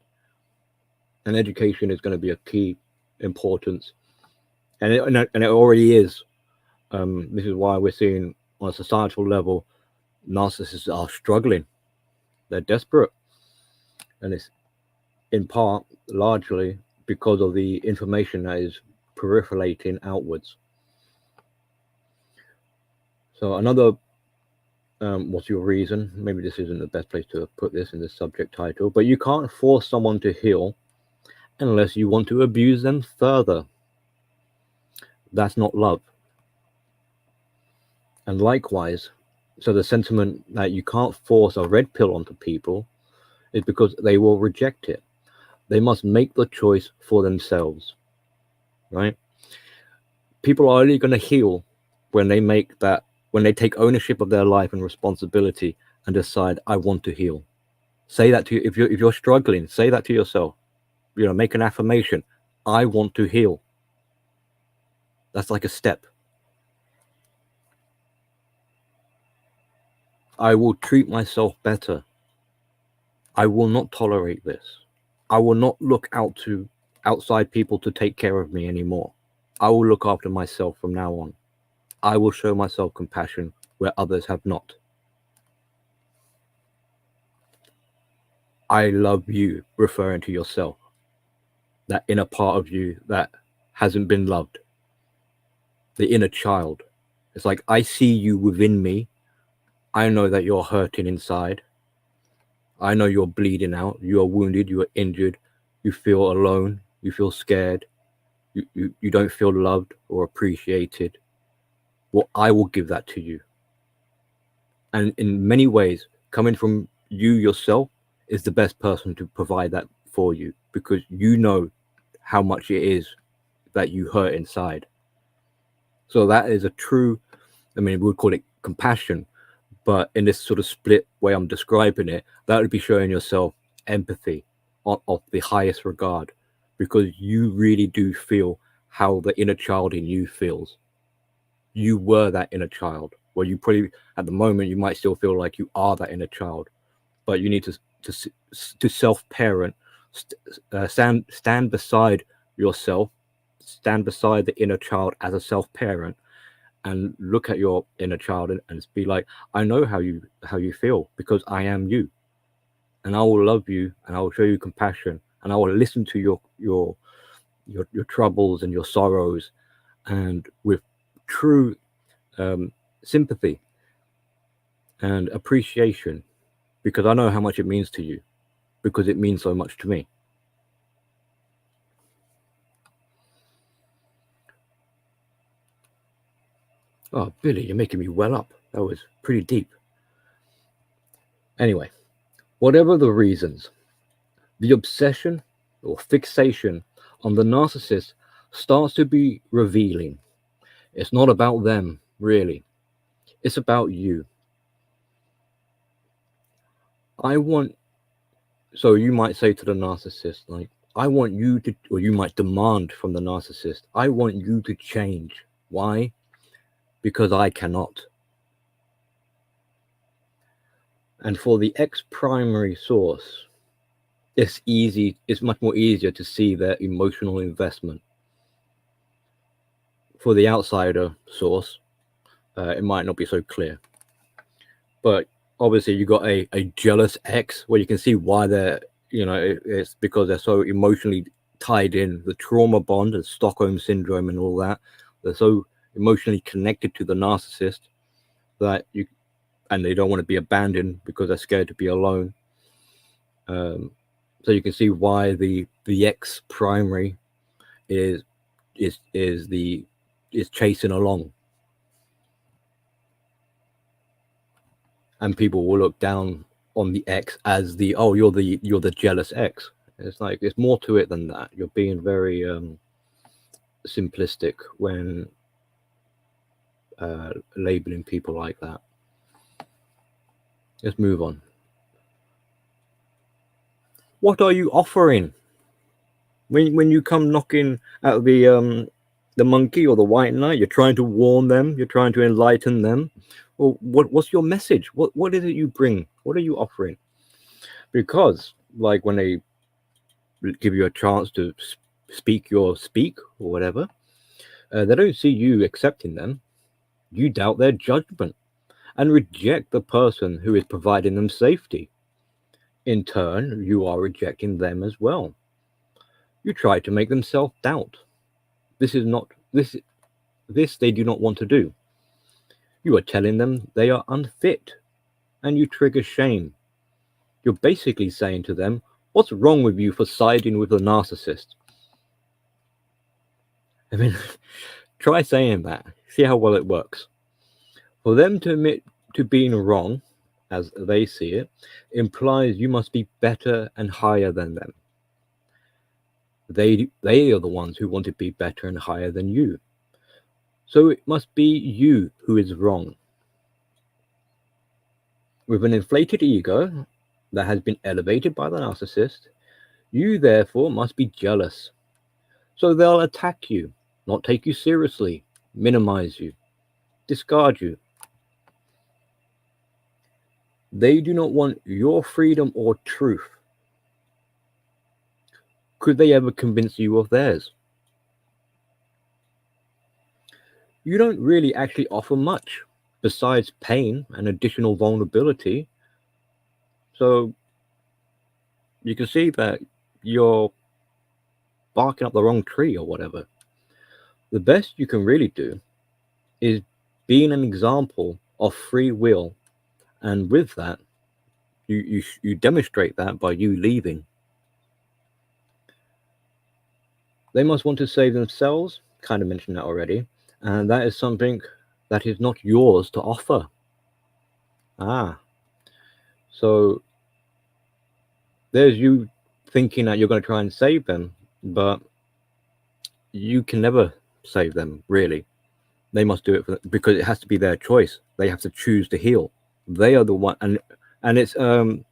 And education is going to be a key importance. And it already is. This is why we're seeing on a societal level, narcissists are struggling. They're desperate. And it's in part, largely, because of the information that is proliferating outwards. So another, what's your reason? Maybe this isn't the best place to put this in the subject title, but you can't force someone to heal unless you want to abuse them further. That's not love. And likewise, so the sentiment that you can't force a red pill onto people is because they will reject it. They must make the choice for themselves, right? People are only going to heal when they take ownership of their life and responsibility and decide, I want to heal. Say that to you. If you're struggling, say that to yourself. make an affirmation. I want to heal. That's like a step. I will treat myself better. I will not tolerate this. I will not look out to outside people to take care of me anymore. I will look after myself from now on. I will show myself compassion where others have not. I love you, referring to yourself. That inner part of you that hasn't been loved. The inner child. It's like, I see you within me. I know that you're hurting inside. I know you're bleeding out. You are wounded. You are injured. You feel alone. You feel scared. You don't feel loved or appreciated. Well, I will give that to you. And in many ways, coming from you yourself is the best person to provide that for you, because you know how much it is that you hurt inside. So that is a true, we would call it compassion, but in this sort of split way I'm describing it, that would be showing yourself empathy of the highest regard, because you really do feel how the inner child in you feels. You were that inner child. Well, you probably, at the moment, you might still feel like you are that inner child, but you need to self-parent, stand beside yourself, stand beside the inner child as a self-parent, and look at your inner child and be like, I know how you feel, because I am you, and I will love you, and I will show you compassion, and I will listen to your troubles and your sorrows, and with true sympathy and appreciation, because I know how much it means to you, because it means so much to me. Oh, Billy, you're making me well up. That was pretty deep. Anyway, whatever the reasons, the obsession or fixation on the narcissist starts to be revealing. It's not about them, really. It's about you. So you might say to the narcissist, like, I want you to, or you might demand from the narcissist, I want you to change. Why? Because I cannot. And for the ex-primary source, it's much more easier to see their emotional investment. For the outsider source, it might not be so clear. But obviously you got a jealous ex, where you can see why they're, it's because they're so emotionally tied in, the trauma bond and Stockholm syndrome and all that. They're so emotionally connected to the narcissist and they don't want to be abandoned because they're scared to be alone. So you can see why the ex primary is chasing along, and people will look down on the ex as you're the jealous ex. It's like, there's more to it than that. You're being very simplistic when labeling people like that. Let's move on. What are you offering when you come knocking at the monkey or the white knight? You're trying to warn them. You're trying to enlighten them. Well, what's your message? What is it you bring? What are you offering? Because, like, when they give you a chance to speak or whatever, they don't see you accepting them. You doubt their judgment and reject the person who is providing them safety. In turn, you are rejecting them as well. You try to make them self-doubt. This they do not want to do. You are telling them they are unfit, and you trigger shame. You're basically saying to them, what's wrong with you for siding with a narcissist? Try saying that. See how well it works. For them to admit to being wrong, as they see it, implies you must be better and higher than them. They are the ones who want to be better and higher than you. So it must be you who is wrong. With an inflated ego that has been elevated by the narcissist, You therefore must be jealous. So they'll attack you, not take you seriously, minimize you, discard you. They do not want your freedom or truth. Could they ever convince you of theirs? You don't really actually offer much besides pain and additional vulnerability. So you can see that you're barking up the wrong tree or whatever. The best you can really do is being an example of free will, and with that, you demonstrate that by you leaving. They must want to save themselves, kind of mentioned that already, and that is something that is not yours to offer. So there's you thinking that you're going to try and save them, but you can never save them, really. They must do it because it has to be their choice. They have to choose to heal. They are the one, and it's a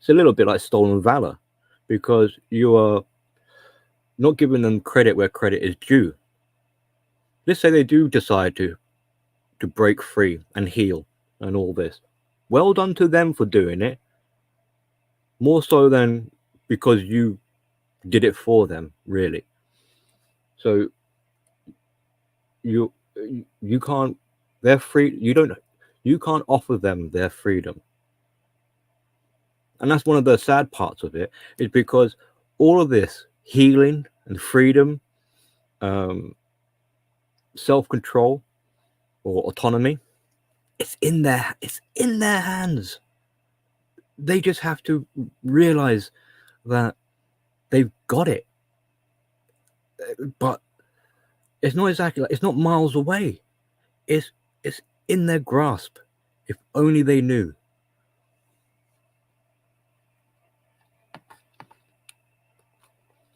little bit like stolen valor, because you are not giving them credit where credit is due. Let's say they do decide to break free and heal and all this. Well done to them for doing it. More so than because you did it for them, really. So you can't, they're free. You can't offer them their freedom. And that's one of the sad parts of it, is because all of this healing and freedom, self-control or autonomy, it's in their hands. They just have to realize that they've got it. But it's not exactly like, it's not miles away. It's in their grasp. If only they knew.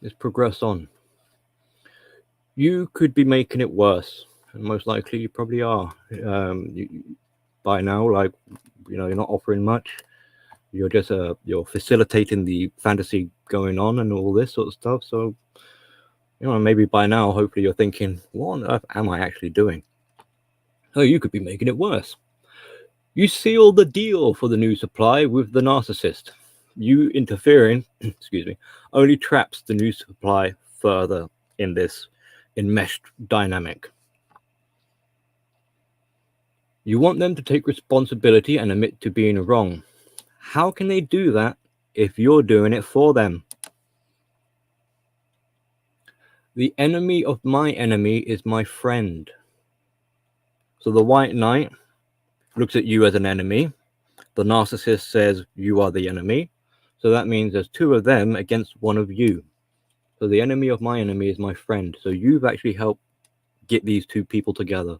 Let's progress on. You could be making it worse, and most likely you probably are. By now, like, you're not offering much. You're just you're facilitating the fantasy going on and all this sort of stuff. So, maybe by now, hopefully you're thinking, what on earth am I actually doing? Oh, you could be making it worse. You seal the deal for the new supply with the narcissist. You interfering, excuse me, only traps the new supply further in this enmeshed dynamic. You want them to take responsibility and admit to being wrong. How can they do that if you're doing it for them? The enemy of my enemy is my friend. So the White Knight looks at you as an enemy. The narcissist says you are the enemy. So that means there's two of them against one of you. So the enemy of my enemy is my friend. So you've actually helped get these two people together.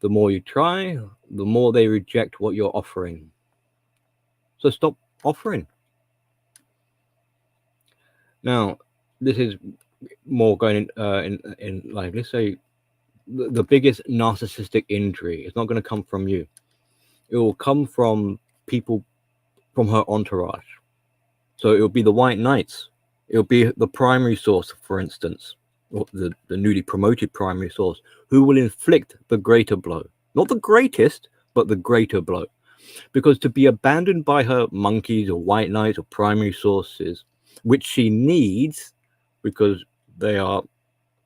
The more you try, the more they reject what you're offering. So stop offering. Now, this is more going in like, let's say the biggest narcissistic injury is not going to come from you. It will come from people from her entourage. So it will be the White Knights. It will be the primary source, for instance, or the newly promoted primary source, who will inflict the greater blow. Not the greatest, but the greater blow. Because to be abandoned by her monkeys or White Knights or primary sources, which she needs because they are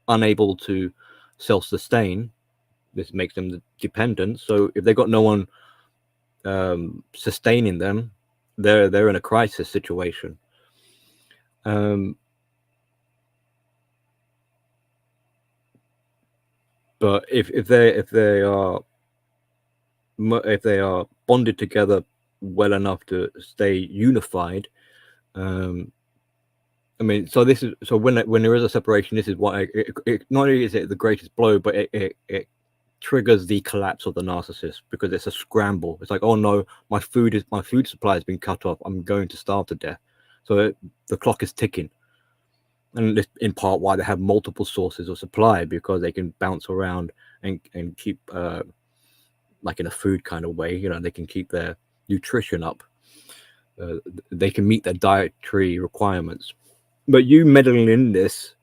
unable to self-sustain, this makes them dependent. So if they've got no one sustaining them, they're in a crisis situation. But if they are bonded together well enough to stay unified, I mean, so this is, so when there is a separation, this is why it not only is it the greatest blow, but it triggers the collapse of the narcissist, because it's a scramble. It's like, oh no, my food supply has been cut off. I'm going to starve to death. So the clock is ticking, and this in part why they have multiple sources of supply, because they can bounce around and keep like in a food kind of way. They can keep their nutrition up. they can meet their dietary requirements. But you meddling in this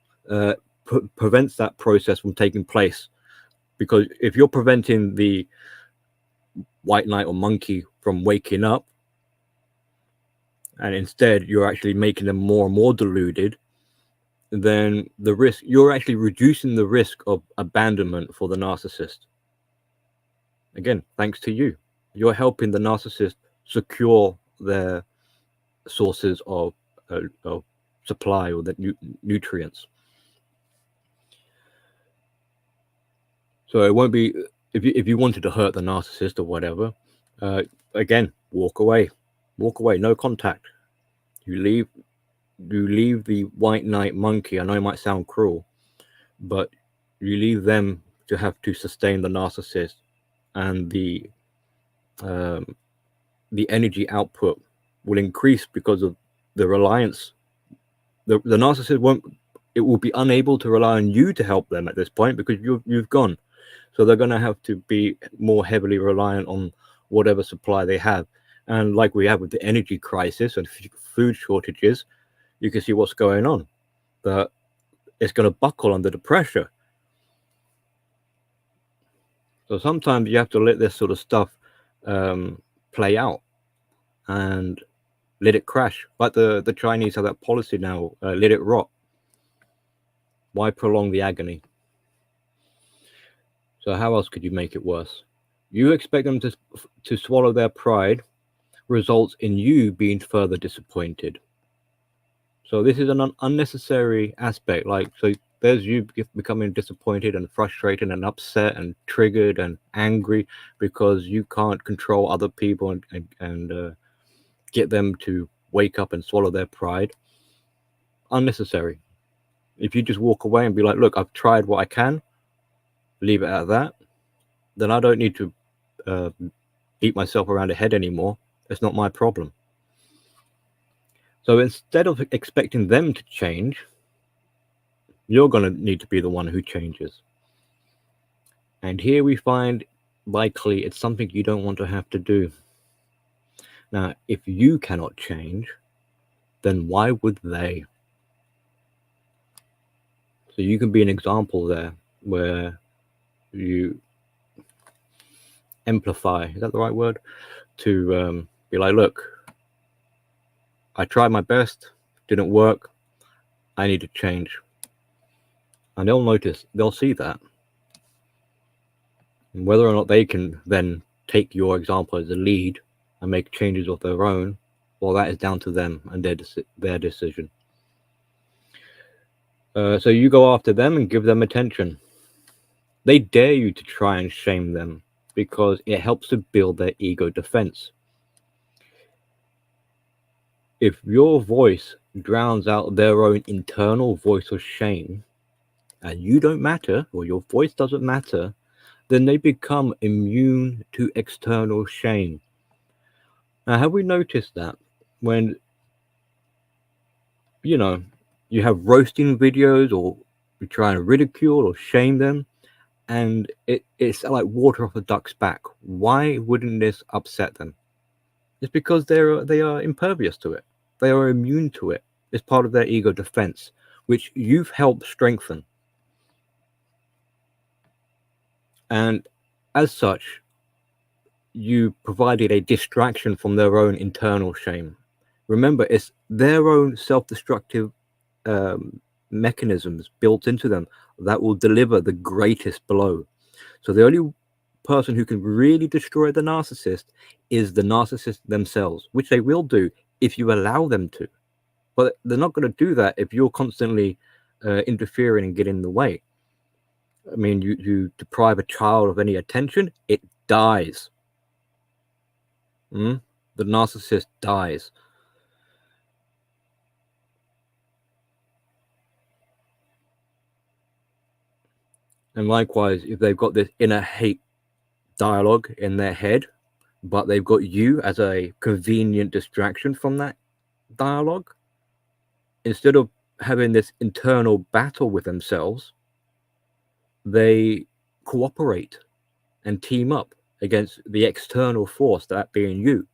prevents that process from taking place, because if you're preventing the white knight or monkey from waking up, and instead you're actually making them more and more deluded, then you're actually reducing the risk of abandonment for the narcissist. Again, thanks to you, you're helping the narcissist secure their sources of supply or the nutrients. So it won't be, if you wanted to hurt the narcissist or whatever, again, walk away, no contact. You leave the white knight monkey. I know it might sound cruel, but you leave them to have to sustain the narcissist, and the energy output will increase because of the reliance. The narcissist will be unable to rely on you to help them at this point, because you've gone. So they're going to have to be more heavily reliant on whatever supply they have. And like we have with the energy crisis and food shortages, you can see what's going on. That it's going to buckle under the pressure. So sometimes you have to let this sort of stuff play out and let it crash. Like the Chinese have that policy now, let it rot. Why prolong the agony? So how else could you make it worse? You expect them to swallow their pride, results in you being further disappointed. So this is an unnecessary aspect. Like, so there's you becoming disappointed and frustrated and upset and triggered and angry because you can't control other people and get them to wake up and swallow their pride. Unnecessary. If you just walk away and be like, look, I've tried what I can, leave it at that, then I don't need to beat myself around the head anymore. It's not my problem. So instead of expecting them to change, you're going to need to be the one who changes. And here we find likely it's something you don't want to have to do. Now, if you cannot change, then why would they? So you can be an example there where you amplify, is that the right word? To be like, look, I tried my best, didn't work, I need to change. And they'll notice, they'll see that. And whether or not they can then take your example as a lead and make changes of their own, well, that is down to them and their decision. So you go after them and give them attention. They dare you to try and shame them because it helps to build their ego defense. If your voice drowns out their own internal voice of shame, and you don't matter, or your voice doesn't matter, then they become immune to external shame. Now, have we noticed that when, you know, you have roasting videos or you're trying to ridicule or shame them, and it's like water off a duck's back? Why wouldn't this upset them? It's because they are impervious to it. They are immune to it. It's part of their ego defense, which you've helped strengthen. And as such, you provided a distraction from their own internal shame. Remember, it's their own self-destructive mechanisms built into them that will deliver the greatest blow. So the only person who can really destroy the narcissist is the narcissist themselves, which they will do if you allow them to. But they're not going to do that if you're constantly interfering and getting in the way. I mean, you deprive a child of any attention, it dies. The narcissist dies. And likewise, if they've got this inner hate dialogue in their head, but they've got you as a convenient distraction from that dialogue, instead of having this internal battle with themselves, they cooperate and team up against the external force, that being you.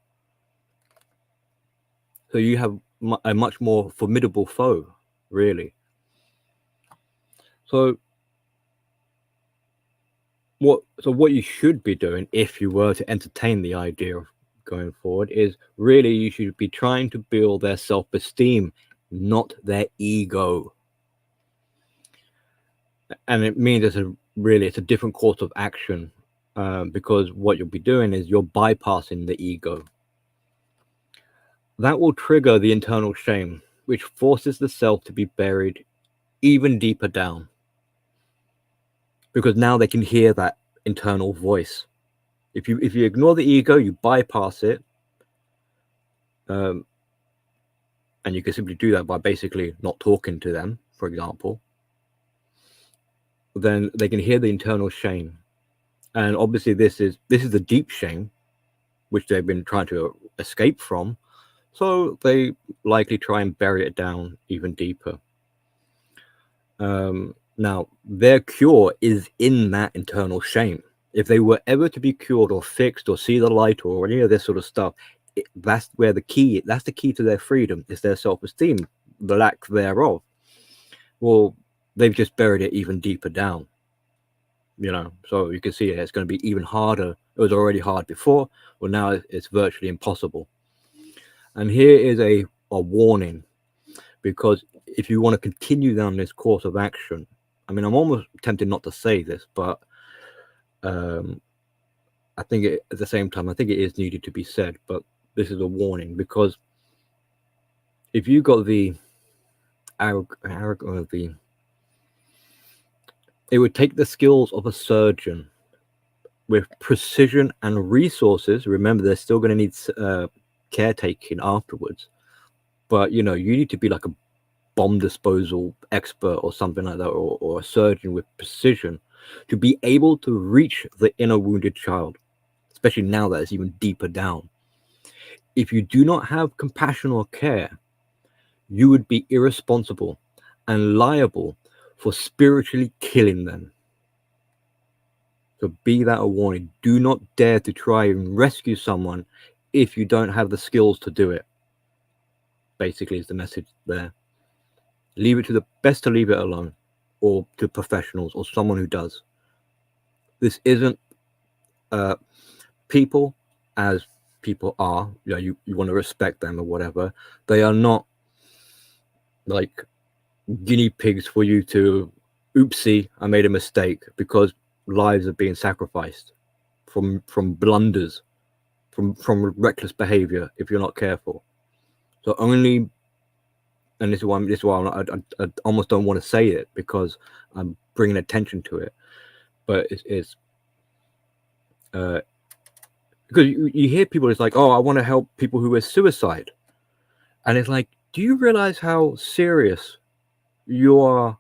So you have a much more formidable foe, really. So what you should be doing, if you were to entertain the idea of going forward, is really you should be trying to build their self-esteem, not their ego. And it means it's a different course of action, because what you'll be doing is you're bypassing the ego. That will trigger the internal shame, which forces the self to be buried even deeper down, because now they can hear that internal voice. If you ignore the ego, you bypass it, and you can simply do that by basically not talking to them, for example. Then they can hear the internal shame, and obviously this is the deep shame, which they've been trying to escape from. So they likely try and bury it down even deeper. Now, their cure is in that internal shame. If they were ever to be cured or fixed or see the light or any of this sort of stuff, that's where the key to their freedom is, their self-esteem, the lack thereof. Well, they've just buried it even deeper down. So you can see it's going to be even harder. It was already hard before. Well, now it's virtually impossible. And here is a warning, because if you want to continue down this course of action, I mean, I'm almost tempted not to say this, but I think at the same time, I think it is needed to be said, but this is a warning, because if you got the it would take the skills of a surgeon with precision and resources. Remember, they're still going to need caretaking afterwards, but you need to be like a bomb disposal expert or something like that, or a surgeon with precision, to be able to reach the inner wounded child, especially now that it's even deeper down. If you do not have compassion or care, you would be irresponsible and liable for spiritually killing them. So be that a warning. Do not dare to try and rescue someone if you don't have the skills to do it. Basically is the message there. Leave it to the best to leave it alone, or to professionals or someone who does. This isn't people as people are. You want to respect them or whatever. They are not like guinea pigs for you to, oopsie, I made a mistake, because lives are being sacrificed from blunders, from reckless behavior if you're not careful. So only, and this is why I almost don't want to say it, because I'm bringing attention to it, but it's because you hear people, it's like, oh, I want to help people who are suicide, and it's like, do you realize how serious you are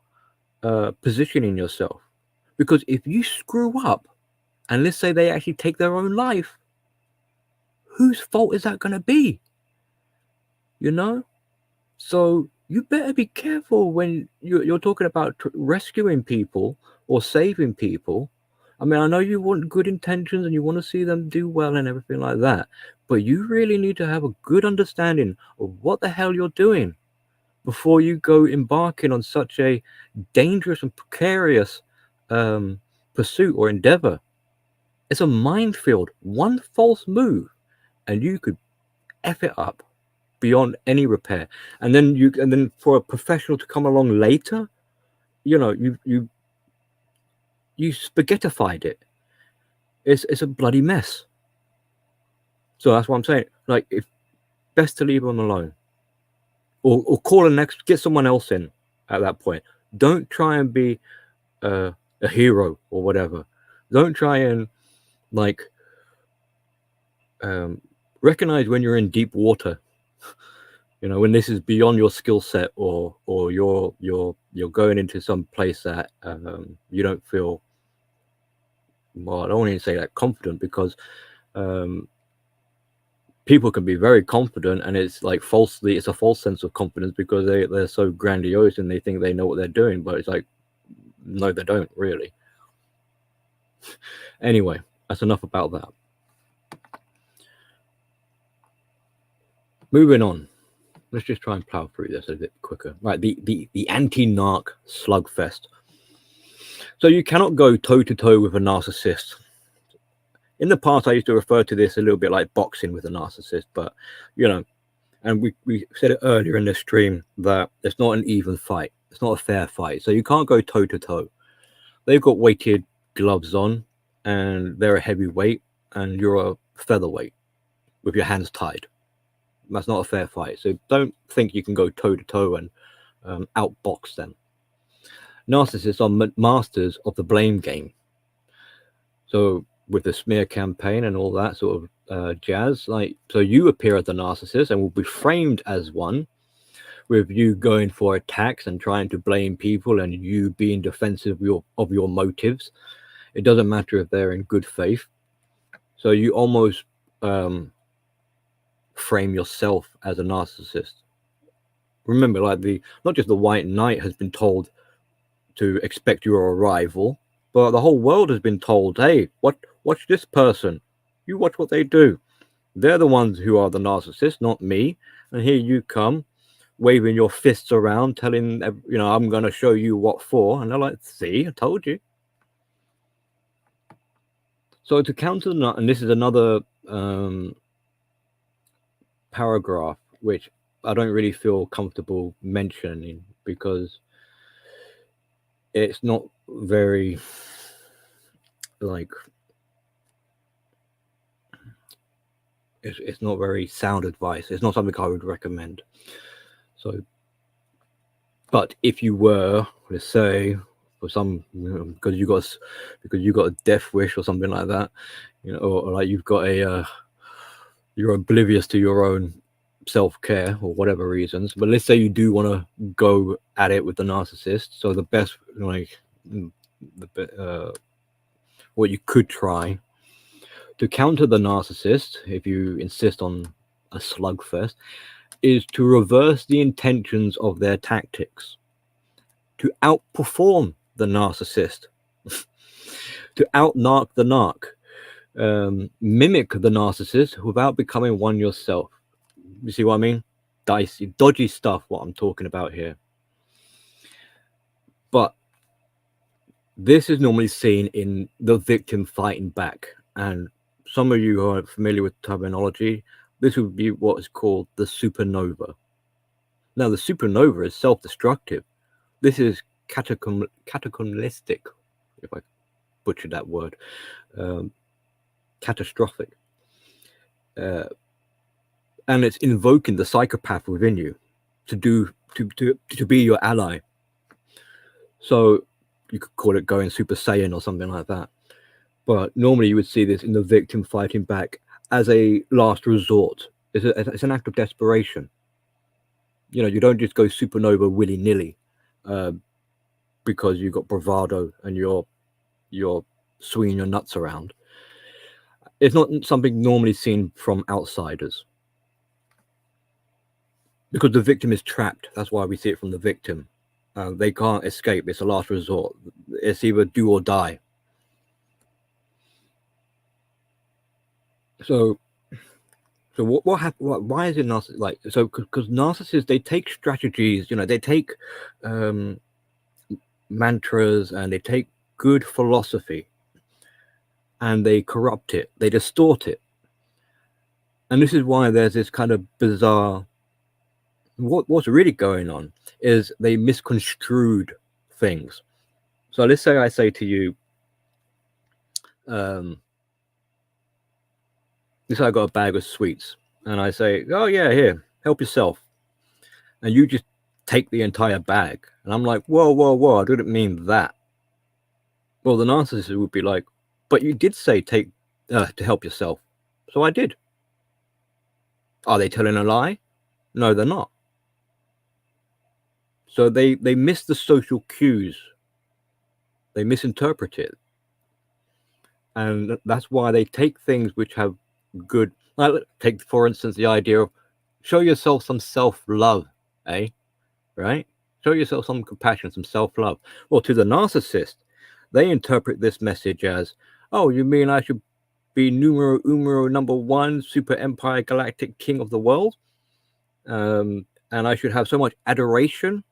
positioning yourself? Because if you screw up, and let's say they actually take their own life, whose fault is that going to be? So you better be careful when you're talking about rescuing people or saving people. I mean, I know you want good intentions and you want to see them do well and everything like that, but you really need to have a good understanding of what the hell you're doing before you go embarking on such a dangerous and precarious pursuit or endeavor. It's a minefield. One false move and you could F it up beyond any repair. And then for a professional to come along later, you spaghettified it. It's a bloody mess. So that's what I'm saying. Like, if best to leave them alone, or call get someone else in at that point. Don't try and be a hero or whatever. Don't try and recognize when you're in deep water. When this is beyond your skill set, or you're going into some place that you don't feel, well, I don't want to say that confident, because people can be very confident, and it's like it's a false sense of confidence, because they're so grandiose and they think they know what they're doing, but it's like, no, they don't really. Anyway, that's enough about that. Moving on. let's just try and plow through this a bit quicker. Right, the anti-narc slugfest. So you cannot go toe to toe with a narcissist. In the past, I used to refer to this a little bit like boxing with a narcissist, but and we said it earlier in the stream that it's not an even fight. It's not a fair fight. So you can't go toe to toe. They've got weighted gloves on, and they're a heavyweight, and you're a featherweight with your hands tied. That's not a fair fight. So don't think you can go toe to toe and outbox them. Narcissists are masters of the blame game. So with the smear campaign and all that sort of jazz, so you appear as the narcissist and will be framed as one, with you going for attacks and trying to blame people and you being defensive of your motives. It doesn't matter if they're in good faith. So you almost frame yourself as a narcissist. Remember, not just the White Knight has been told to expect your arrival, but the whole world has been told, hey, watch this person. You watch what they do. They're the ones who are the narcissists, not me. And here you come, waving your fists around, telling, I'm going to show you what for. And they're like, see, I told you. So to counter the, and this is another paragraph, which I don't really feel comfortable mentioning because it's not very it's not very sound advice. It's not something I would recommend. So, but if you were, let's say, for some, because you got a death wish or something like that, or like you've got you're oblivious to your own self-care or whatever reasons, but let's say you do want to go at it with the narcissist. So the best, what you could try to counter the narcissist, if you insist on a slugfest, is to reverse the intentions of their tactics, to outperform the narcissist, to out-narc the narc, mimic the narcissist without becoming one yourself. You see what I mean? Dicey, dodgy stuff, what I'm talking about here. But this is normally seen in the victim fighting back. And some of you who are familiar with terminology, this would be what is called the supernova. Now, the supernova is self-destructive. This is cataclysmic, if I butchered that word, catastrophic. And it's invoking the psychopath within you to be your ally. So you could call it going Super Saiyan or something like that. But normally you would see this in the victim fighting back as a last resort. It's an act of desperation. You don't just go supernova willy-nilly because you've got bravado and you're swinging your nuts around. It's not something normally seen from outsiders. Because the victim is trapped. That's why we see it from the victim. They can't escape. It's a last resort. It's either do or die. So what happened? Why is it narcissist? So because narcissists, they take strategies. They take mantras and they take good philosophy, and they corrupt it. They distort it. And this is why there's this kind of bizarre. What's really going on is they misconstrued things. So let's say I say to you, let's say I got a bag of sweets and I say, oh yeah, here, help yourself. And you just take the entire bag. And I'm like, whoa, I didn't mean that. Well, the narcissist would be like, but you did say take to help yourself. So I did. Are they telling a lie? No, they're not. So they miss the social cues. They misinterpret it. And that's why they take things which have good, take, for instance, the idea of show yourself some self-love, right? Show yourself some compassion, some self-love. Well, to the narcissist, they interpret this message as, oh, you mean I should be numero 1, super empire galactic king of the world? and I should have so much adoration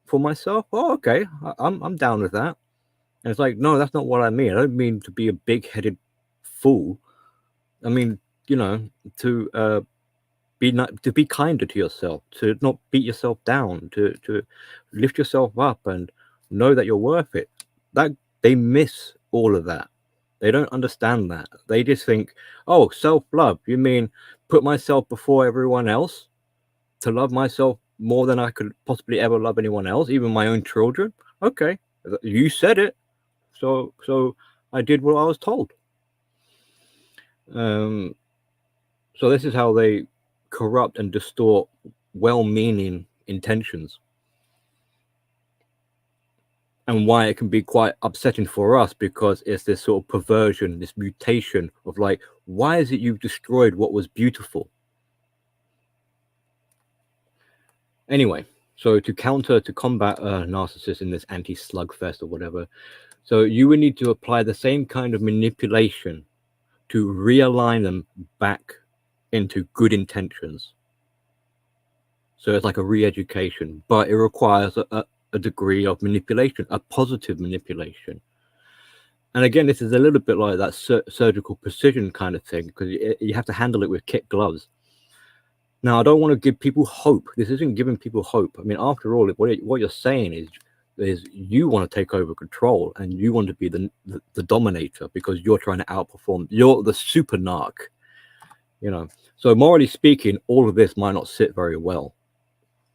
for myself. Oh, okay, I'm down with that. And it's like, no, that's not what I mean. I don't mean to be a big-headed fool. I mean, to be kinder to yourself, to not beat yourself down, to lift yourself up and know that you're worth it. That they miss all of that. They don't understand that. They just think, oh, self-love. You mean put myself before everyone else, to love myself more than I could possibly ever love anyone else, even my own children? Okay, you said it, so I did what I was told. So this is how they corrupt and distort well-meaning intentions, and why it can be quite upsetting for us, because it's this sort of perversion, this mutation of like, why is it you've destroyed what was beautiful? Anyway, so to combat narcissists in this anti-slugfest or whatever, so you would need to apply the same kind of manipulation to realign them back into good intentions. So it's like a re-education, but it requires a degree of manipulation, a positive manipulation. And again, this is a little bit like that surgical precision kind of thing, because you have to handle it with kid gloves. Now, I don't want to give people hope. This isn't giving people hope. I mean, after all, what you're saying is you want to take over control, and you want to be the dominator, because you're trying to outperform. You're the super narc, So morally speaking, all of this might not sit very well.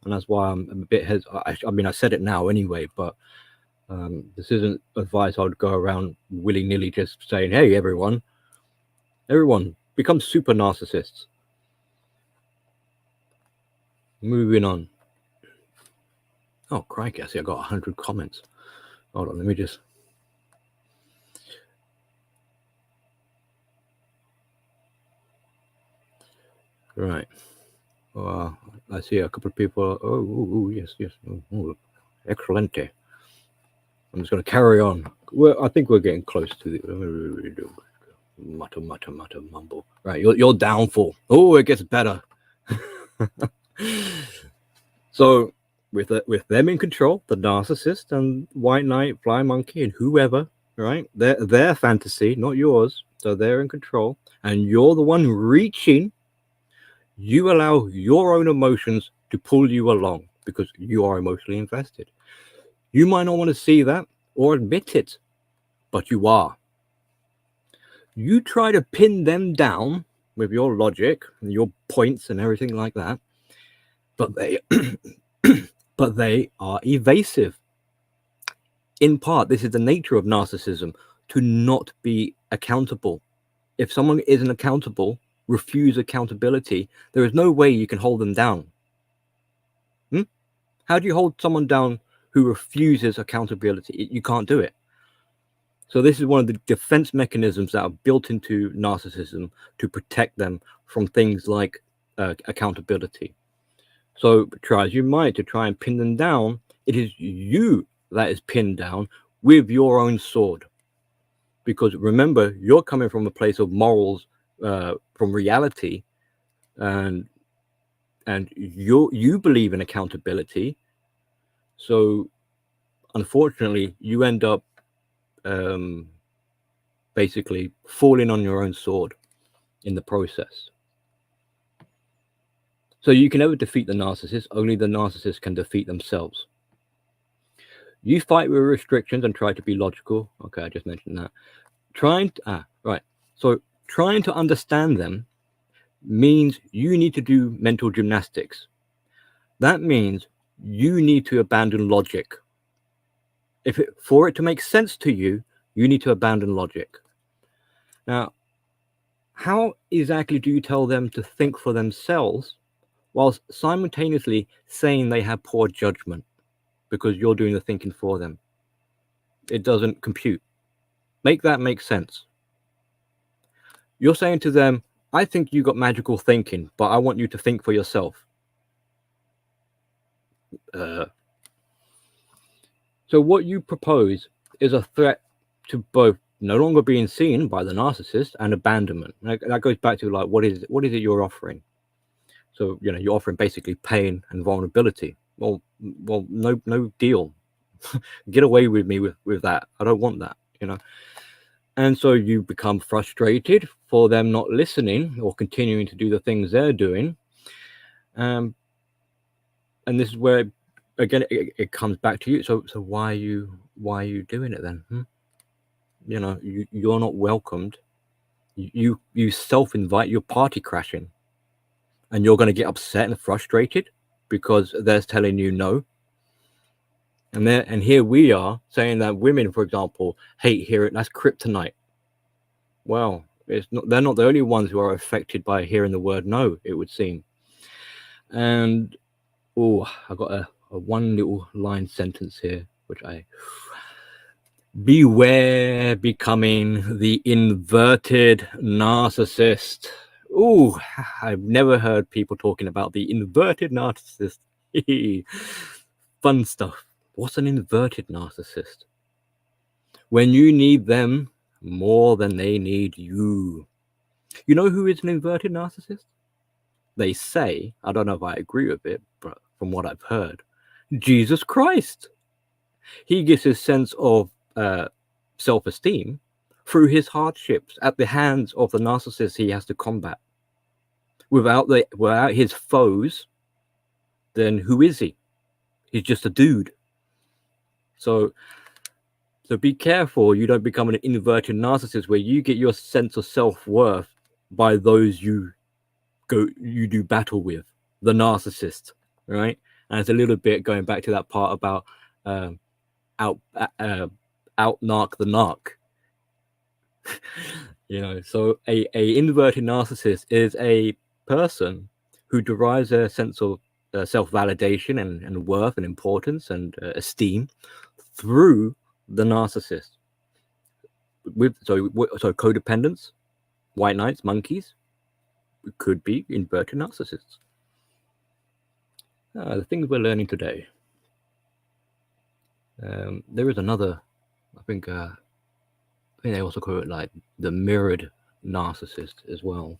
And that's why I'm a bit I mean, I said it now anyway, but this isn't advice I would go around willy-nilly just saying, hey, everyone, become super narcissists. Moving on. Oh, crikey, I see I got 100 comments. Hold on, let me just... Right. I see a couple of people. Oh, yes. Oh, excelente. I'm just going to carry on. I think we're getting close to the... Mutter, mumble. Right, your downfall. Oh, it gets better. So, with them in control, the narcissist and White Knight, Fly Monkey, and whoever, right? Their fantasy, not yours. So they're in control, and you're the one reaching. You allow your own emotions to pull you along because you are emotionally invested. You might not want to see that or admit it, but you are. You try to pin them down with your logic and your points and everything like that, but they are evasive. In part, this is the nature of narcissism, to not be accountable. If someone isn't accountable, refuse accountability, there is no way you can hold them down. How do you hold someone down who refuses accountability? You can't do it. So this is one of the defense mechanisms that are built into narcissism to protect them from things like accountability. So try as you might to try and pin them down, it is you that is pinned down with your own sword. Because remember, you're coming from a place of morals, from reality, and you believe in accountability. So unfortunately, you end up basically falling on your own sword in the process. So you can never defeat the narcissist. Only the narcissist can defeat themselves. You fight with restrictions and try to be logical. Okay, I just mentioned that. So trying to understand them means you need to do mental gymnastics. That means you need to abandon logic. For it to make sense to you, you need to abandon logic. Now, how exactly do you tell them to think for themselves whilst simultaneously saying they have poor judgment because you're doing the thinking for them? It doesn't compute. Make that make sense. You're saying to them, I think you got magical thinking, but I want you to think for yourself. So what you propose is a threat to both no longer being seen by the narcissist and abandonment. That goes back to like, what is it you're offering? So, you know, you're offering basically pain and vulnerability. Well, no deal. Get away with me with that. I don't want that, you know. And so you become frustrated for them not listening or continuing to do the things they're doing. And this is where, again, it comes back to you. So why are you doing it then? You know, you're not welcomed. You self-invite your party crashing, and you're going to get upset and frustrated because they're telling you no. And here we are saying that women, for example, hate hearing. That's kryptonite. Well, they're not the only ones who are affected by hearing the word no, it would seem. And I got a one little line sentence here, which beware becoming the inverted narcissist. I've never heard people talking about the inverted narcissist. Fun stuff. What's an inverted narcissist? When you need them more than they need you. You know who is an inverted narcissist? They say, I don't know if I agree with it, but from what I've heard, Jesus Christ. He gets his sense of self-esteem through his hardships at the hands of the narcissist he has to combat. Without his foes, then who is he? He's just a dude. So be careful you don't become an inverted narcissist where you get your sense of self-worth by those you do battle with, the narcissist, right? And it's a little bit going back to that part about out-narc the narc. You know, so a inverted narcissist is a person who derives their sense of self-validation and worth and importance and esteem through the narcissist. So codependents, white knights, monkeys, could be inverted narcissists. The things we're learning today. There is another, I think they also call it like the mirrored narcissist as well.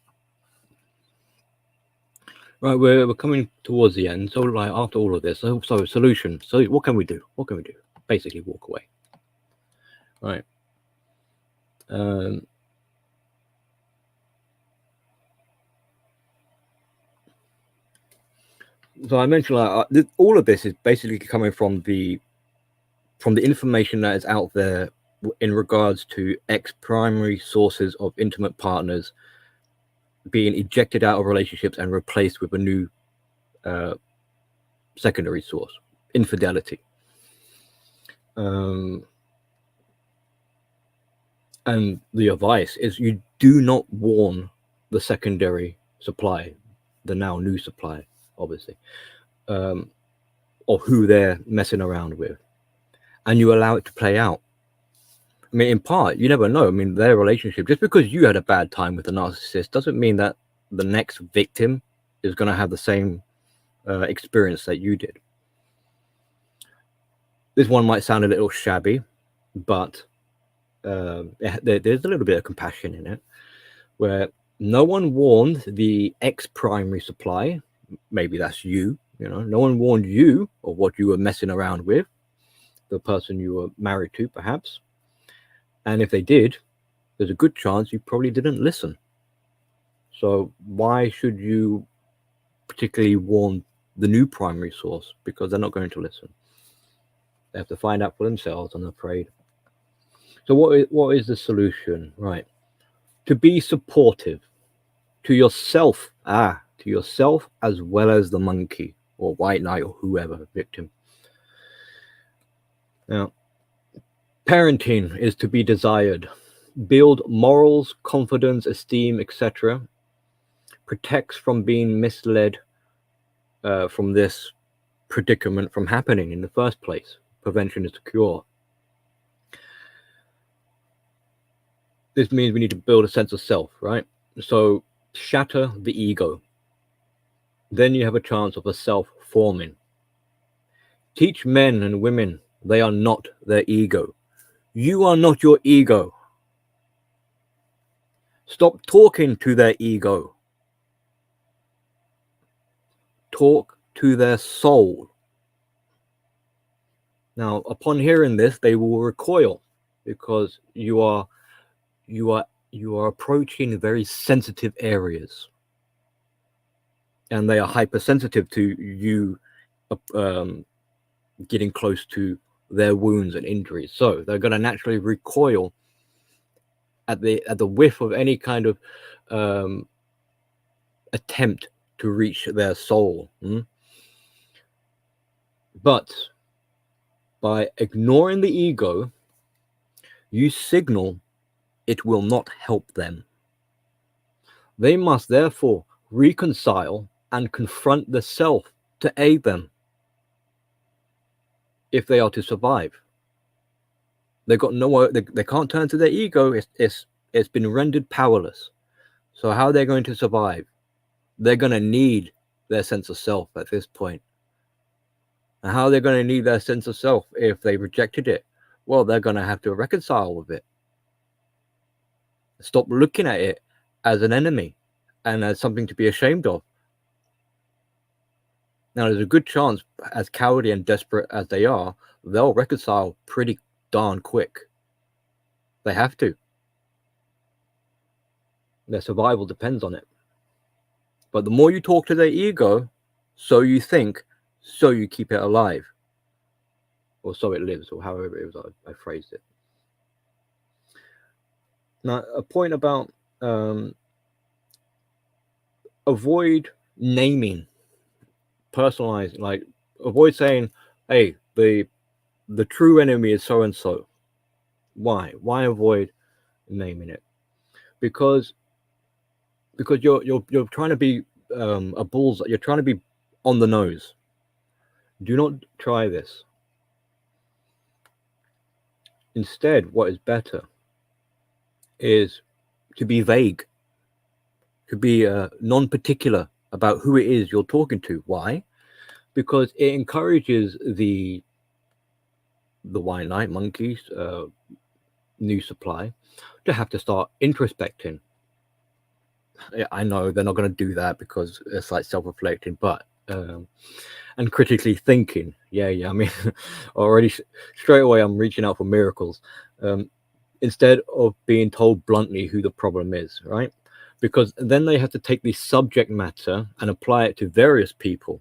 Right, we're coming towards the end. So like after all of this, so solution. So what can we do? What can we do? Basically walk away. Right. So I mentioned like all of this is basically coming from the information that is out there in regards to primary sources of intimate partners being ejected out of relationships and replaced with a new secondary source, infidelity. And the advice is you do not warn the secondary supply, the now new supply, obviously, of who they're messing around with, and you allow it to play out. I mean, in part, you never know. I mean, their relationship, just because you had a bad time with the narcissist doesn't mean that the next victim is going to have the same experience that you did. This one might sound a little shabby, but there's a little bit of compassion in it, where no one warned the primary supply. Maybe that's you, you know, no one warned you of what you were messing around with, the person you were married to, perhaps. And if they did, there's a good chance you probably didn't listen. So why should you particularly warn the new primary source? Because they're not going to listen. They have to find out for themselves, I'm afraid. So what is the solution? Right. To be supportive to yourself, to yourself as well as the monkey or white knight or whoever victim. Now, parenting is to be desired. Build morals, confidence, esteem, etc. Protects from being misled from this predicament from happening in the first place. Prevention is the cure. This means we need to build a sense of self, right? So shatter the ego. Then you have a chance of a self forming. Teach men and women they are not their ego. You are not your ego. Stop talking to their ego. talk to their soul. Now, upon hearing this, they will recoil because you are approaching very sensitive areas, and they are hypersensitive to you getting close to their wounds and injuries. So they're going to naturally recoil at the whiff of any kind of attempt to reach their soul. But by ignoring the ego, you signal it will not help them. They must therefore reconcile and confront the self to aid them if they are to survive. They've got they can't turn to their ego. It's been rendered powerless. So how are they going to survive? They're going to need their sense of self at this point. And how are they going to need their sense of self if they rejected it? Well, they're going to have to reconcile with it. Stop looking at it as an enemy and as something to be ashamed of. Now, there's a good chance, as cowardly and desperate as they are, they'll reconcile pretty darn quick. They have to. Their survival depends on it. But the more you talk to their ego, so you think, so you keep it alive. Or so it lives, or however it was I phrased it. Now, a point about avoid naming, personalizing, like avoid saying, hey, the true enemy is so and so. Why avoid naming it? Because you're trying to be a bullseye. You're trying to be on the nose. Do not try this. Instead, what is better is to be vague, to be non-particular about who it is you're talking to. Why? Because it encourages the white knight monkeys, new supply, to have to start introspecting. I know they're not going to do that because it's like self-reflecting, but and critically thinking. Yeah. I mean, already straight away I'm reaching out for miracles instead of being told bluntly who the problem is, right? Because then they have to take the subject matter and apply it to various people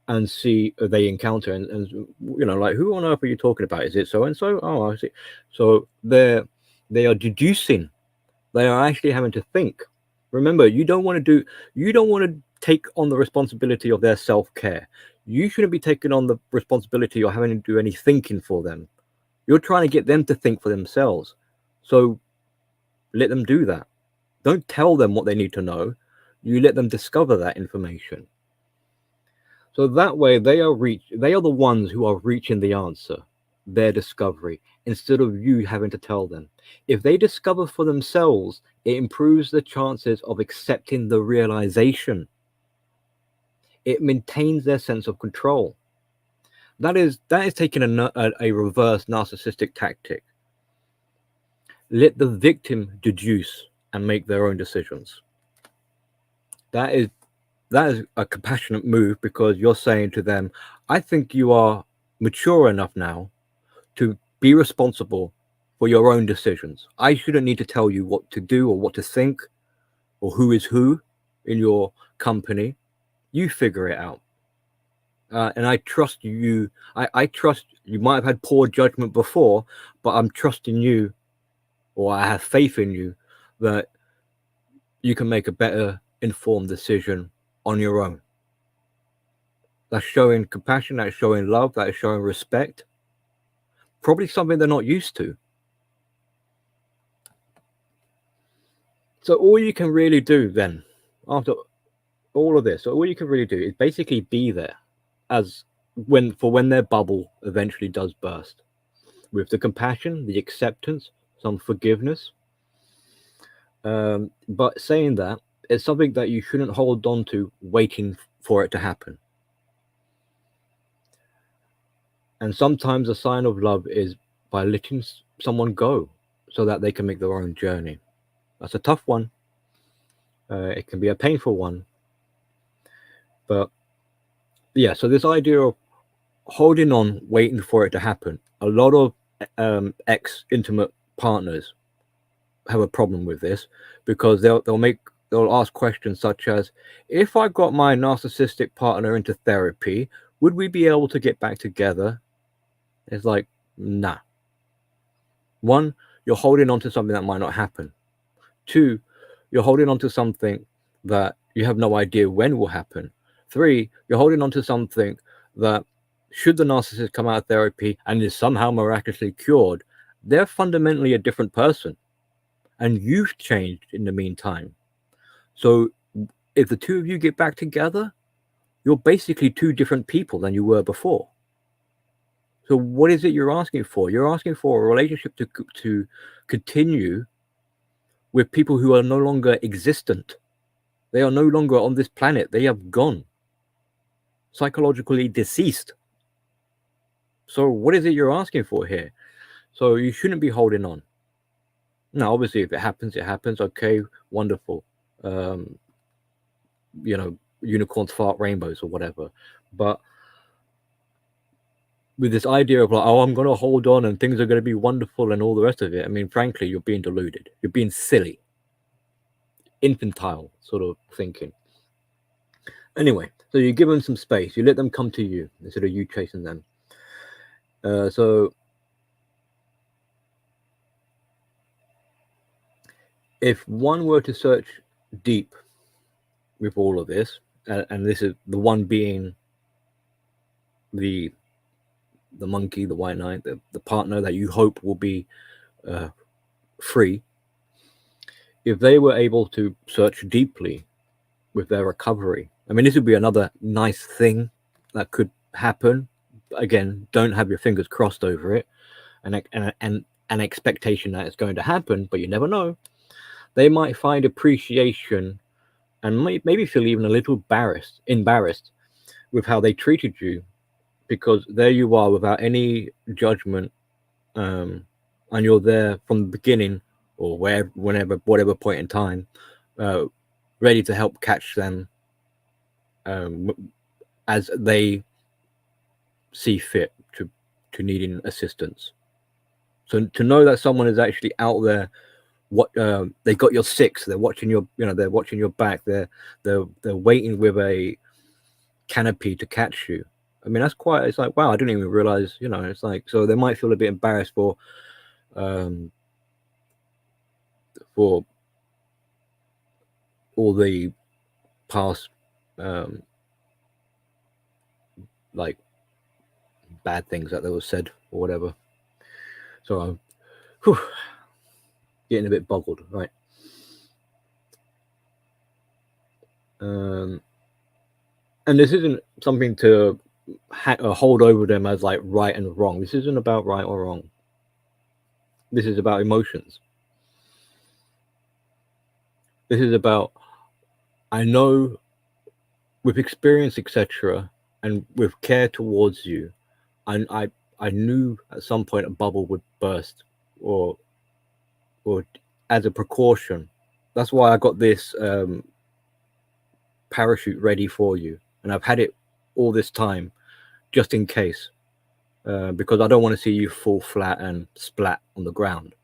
and see they encounter and you know, like, who on earth are you talking about? Is it so and so? Oh, I see. So they are deducing. They are actually having to think. Remember, you don't want to take on the responsibility of their self-care. You shouldn't be taking on the responsibility or having to do any thinking for them. You're trying to get them to think for themselves. So let them do that. Don't tell them what they need to know. You let them discover that information. So that way they are the ones who are reaching the answer, their discovery, instead of you having to tell them. If they discover for themselves, it improves the chances of accepting the realization. It maintains their sense of control. That is taking a reverse narcissistic tactic. Let the victim deduce and make their own decisions. That is a compassionate move, because you're saying to them, I think you are mature enough now to be responsible for your own decisions. I shouldn't need to tell you what to do or what to think or who is who in your company. You figure it out. And I trust you. I trust you. Might have had poor judgment before, but I'm trusting you, or I have faith in you, that you can make a better informed decision on your own. That's showing compassion, that's showing love, that is showing respect. Probably something they're not used to. So all you can really do then, after all of this, all you can really do is basically be there as when their bubble eventually does burst, with the compassion, the acceptance, some forgiveness. But saying that, it's something that you shouldn't hold on to waiting for it to happen. And sometimes a sign of love is by letting someone go so that they can make their own journey. That's a tough one. It can be a painful one. But yeah, so this idea of holding on, waiting for it to happen. A lot of ex-intimate partners have a problem with this because they'll ask questions such as, if I got my narcissistic partner into therapy, would we be able to get back together? It's like, nah. One, you're holding on to something that might not happen. Two, you're holding on to something that you have no idea when will happen. Three, you're holding on to something that, should the narcissist come out of therapy and is somehow miraculously cured, they're fundamentally a different person. And you've changed in the meantime. So if the two of you get back together, you're basically two different people than you were before. So what is it you're asking for? You're asking for a relationship to continue with people who are no longer existent. They are no longer on this planet. They have gone. Psychologically deceased. So what is it you're asking for here? So you shouldn't be holding on. Now, obviously, if it happens, it happens. Okay, wonderful. Unicorns fart rainbows or whatever. But with this idea of like, oh, I'm going to hold on and things are going to be wonderful and all the rest of it, I mean, frankly, you're being deluded. You're being silly. Infantile sort of thinking. Anyway, so you give them some space. You let them come to you instead of you chasing them. So if one were to search deep with all of this, and this is the one being the monkey, the white knight, the partner that you hope will be free, if they were able to search deeply with their recovery, I mean, this would be another nice thing that could happen. Again, don't have your fingers crossed over it and an expectation that it's going to happen, but you never know. They might find appreciation and maybe feel even a little embarrassed with how they treated you, because there you are without any judgment, and you're there from the beginning or whatever point in time, ready to help catch them as they see fit to needing assistance. So to know that someone is actually out there, what they got your six, they're watching they're watching your back, they're waiting with a canopy to catch you. I mean, it's like, wow, I didn't even realize, it's like, so they might feel a bit embarrassed for all the past like bad things that were said or whatever. So I'm getting a bit boggled, right? And this isn't something to hold over them as like right and wrong. This isn't about right or wrong. This is about emotions. This is about, I know with experience, etc., and with care towards you, I knew at some point a bubble would burst, or as a precaution. That's why I got this parachute ready for you, and I've had it all this time, just in case, because I don't want to see you fall flat and splat on the ground.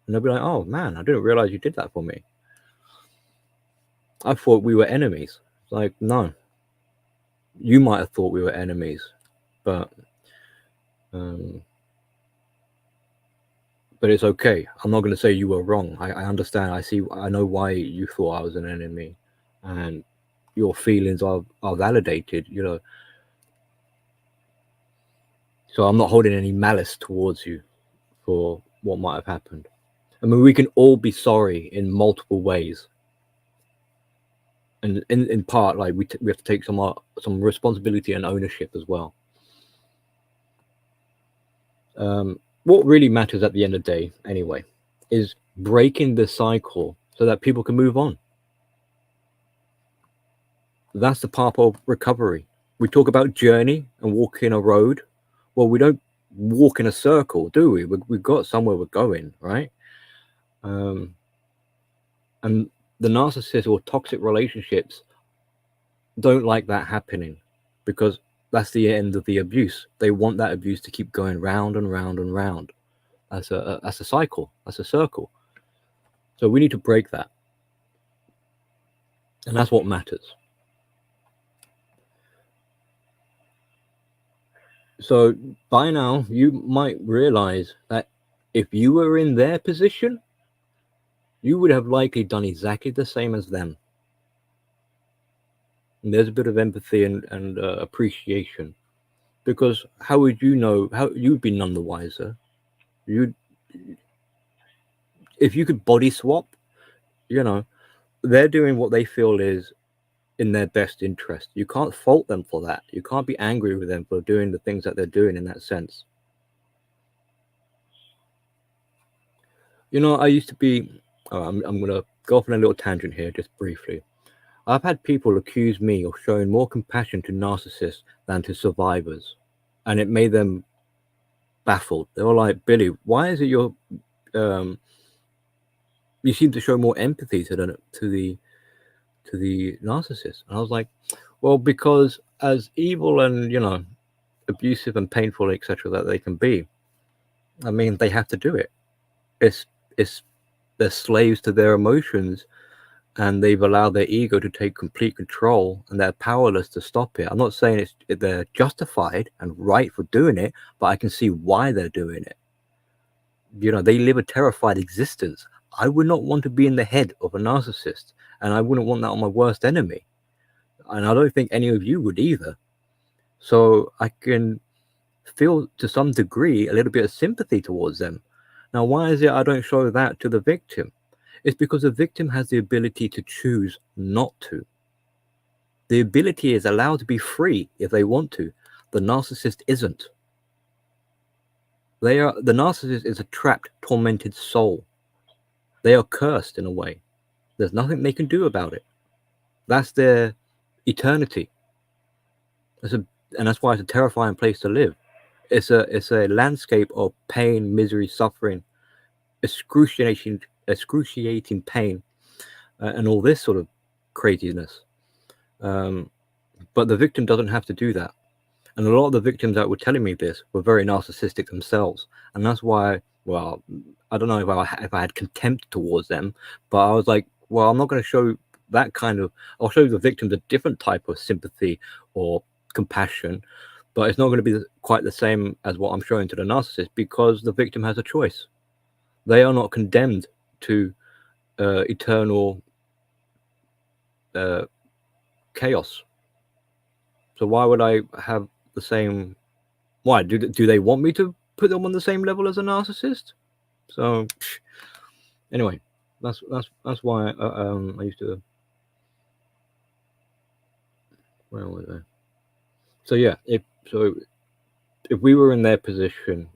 And they'll be like, "Oh man, I didn't realize you did that for me. I thought we were enemies." It's like, no, you might have thought we were enemies, but it's okay. I'm not going to say you were wrong. I understand. I know why you thought I was an enemy, and your feelings are validated, So I'm not holding any malice towards you for what might have happened. I mean, we can all be sorry in multiple ways. And in part, like we have to take some responsibility and ownership as well. What really matters at the end of the day, anyway, is breaking the cycle so that people can move on. That's the path of recovery. We talk about journey and walking a road. Well, we don't walk in a circle, do we? We've got somewhere we're going, right? And the narcissist or toxic relationships don't like that happening, because That's the end of the abuse. They want that abuse to keep going round and round and round. That's a cycle. That's a circle. So we need to break that. And that's what matters. So by now, you might realize that if you were in their position, you would have likely done exactly the same as them. And there's a bit of empathy and appreciation, because how would you know? How you'd be none the wiser. If you could body swap, they're doing what they feel is in their best interest. You can't fault them for that. You can't be angry with them for doing the things that they're doing in that sense. I used to be. I'm going to go off on a little tangent here, just briefly. I've had people accuse me of showing more compassion to narcissists than to survivors, and it made them baffled. They were like, "Billy, why is it you seem to show more empathy to the narcissist?" And I was like, "Well, because as evil and abusive and painful, etc., that they can be, I mean, they have to do it. It's they're slaves to their emotions." And they've allowed their ego to take complete control, and they're powerless to stop it. I'm not saying they're justified and right for doing it, but I can see why they're doing it. They live a terrified existence. I would not want to be in the head of a narcissist, and I wouldn't want that on my worst enemy. And I don't think any of you would either. So I can feel to some degree a little bit of sympathy towards them. Now, why is it I don't show that to the victim? It's because the victim has the ability to choose not to. The ability is allowed to be free if they want to. The narcissist isn't. The narcissist is a trapped, tormented soul. They are cursed in a way. There's nothing they can do about it. That's their eternity. And that's why it's a terrifying place to live. It's a landscape of pain, misery, suffering, excruciating pain, and all this sort of craziness. But the victim doesn't have to do that. And a lot of the victims that were telling me this were very narcissistic themselves. And that's why, well, I don't know if I had contempt towards them, but I was like, well, I'm not going to show that kind of, I'll show the victims a different type of sympathy or compassion, but it's not going to be quite the same as what I'm showing to the narcissist, because the victim has a choice. They are not condemned to eternal chaos. So why would I have the same? Why do they want me to put them on the same level as a narcissist? So anyway, that's why I used to. Where was I? So yeah, if we were in their position,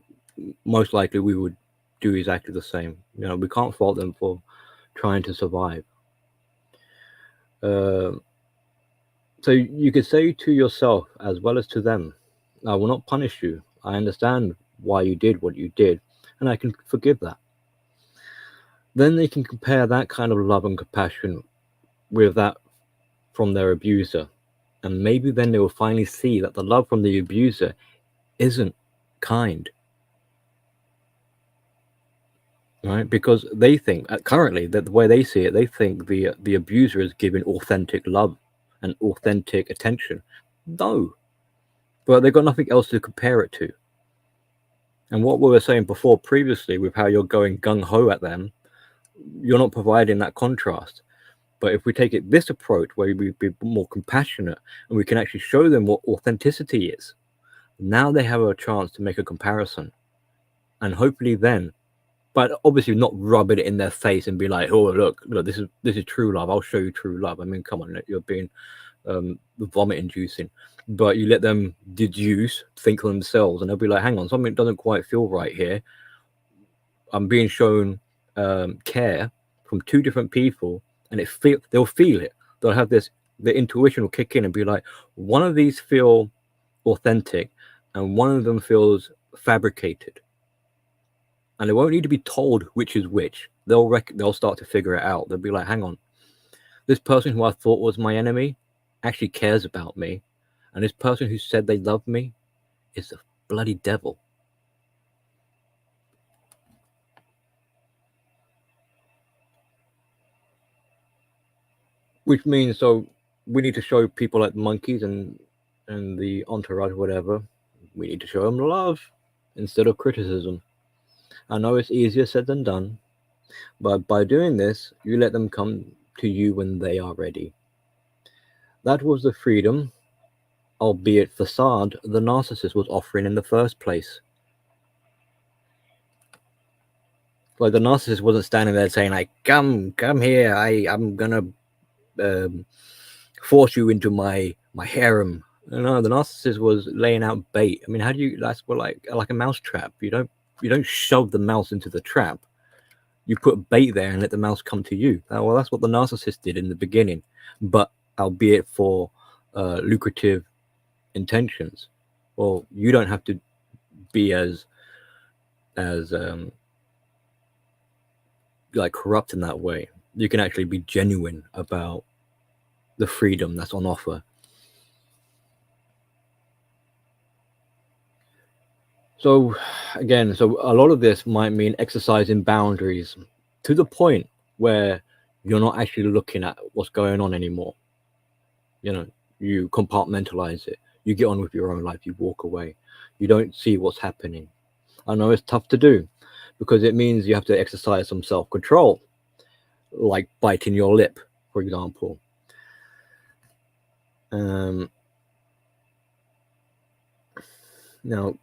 most likely we would do exactly the same. We can't fault them for trying to survive. So you could say to yourself as well as to them, I will not punish you. I understand why you did what you did, and I can forgive that. Then they can compare that kind of love and compassion with that from their abuser. And maybe then they will finally see that the love from the abuser isn't kind. Right? Because they think, currently, that the way they see it, they think the abuser is giving authentic love and authentic attention. No. But they've got nothing else to compare it to. And what we were saying before previously with how you're going gung-ho at them, you're not providing that contrast. But if we take this approach where we be more compassionate and we can actually show them what authenticity is, now they have a chance to make a comparison. And hopefully then, but obviously not rub it in their face and be like, oh, look, this is true love. I'll show you true love. I mean, come on, you're being vomit inducing. But you let them deduce, think for themselves, and they'll be like, hang on, something doesn't quite feel right here. I'm being shown care from two different people, and they'll feel it. They'll have the intuition will kick in and be like, one of these feel authentic and one of them feels fabricated. And they won't need to be told which is which. They'll start to figure it out. They'll be like, hang on, this person who I thought was my enemy actually cares about me, And this person who said they love me is the bloody devil. Which means, so we need to show people like monkeys and the entourage, whatever, we need to show them love instead of criticism. I know it's easier said than done, but by doing this, you let them come to you when they are ready. That was the freedom, albeit facade, the narcissist was offering in the first place. Like, the narcissist wasn't standing there saying, like, come here, I'm gonna force you into my harem. No, the narcissist was laying out bait. I mean, how do you? That's what, like a mouse trap. You don't shove the mouse into the trap. You put bait there and let the mouse come to you. Well, that's what the narcissist did in the beginning, but albeit for lucrative intentions. Well, you don't have to be as like corrupt in that way. You can actually be genuine about the freedom that's on offer. So again, so a lot of this might mean exercising boundaries to the point where you're not actually looking at what's going on anymore. You know, you compartmentalize it. You get on with your own life. You walk away. You don't see what's happening. I know it's tough to do because it means you have to exercise some self-control, like biting your lip, for example. Now,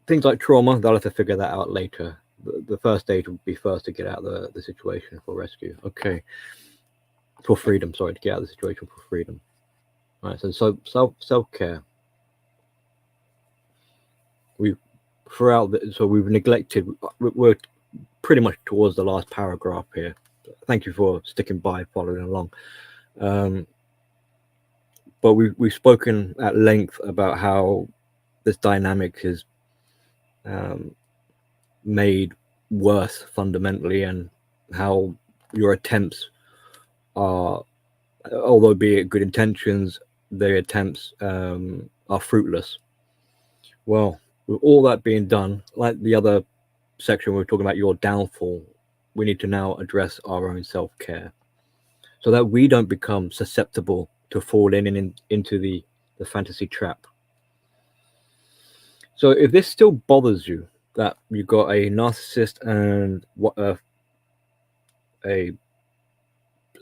things like trauma, they'll have to figure that out later. The first stage would be first to get out of the situation for rescue. Okay. For freedom, sorry, to get out of the situation for freedom. All right, so self-care. We've neglected, we're pretty much towards the last paragraph here. Thank you for sticking by, following along. But we've spoken at length about how this dynamic is made worse fundamentally, and how your attempts are, although be it good intentions, their attempts are fruitless. Well, with all that being done, like the other section we were talking about, your downfall, we need to now address our own self-care so that we don't become susceptible to falling into the fantasy trap. So if this still bothers you, that you got a narcissist and a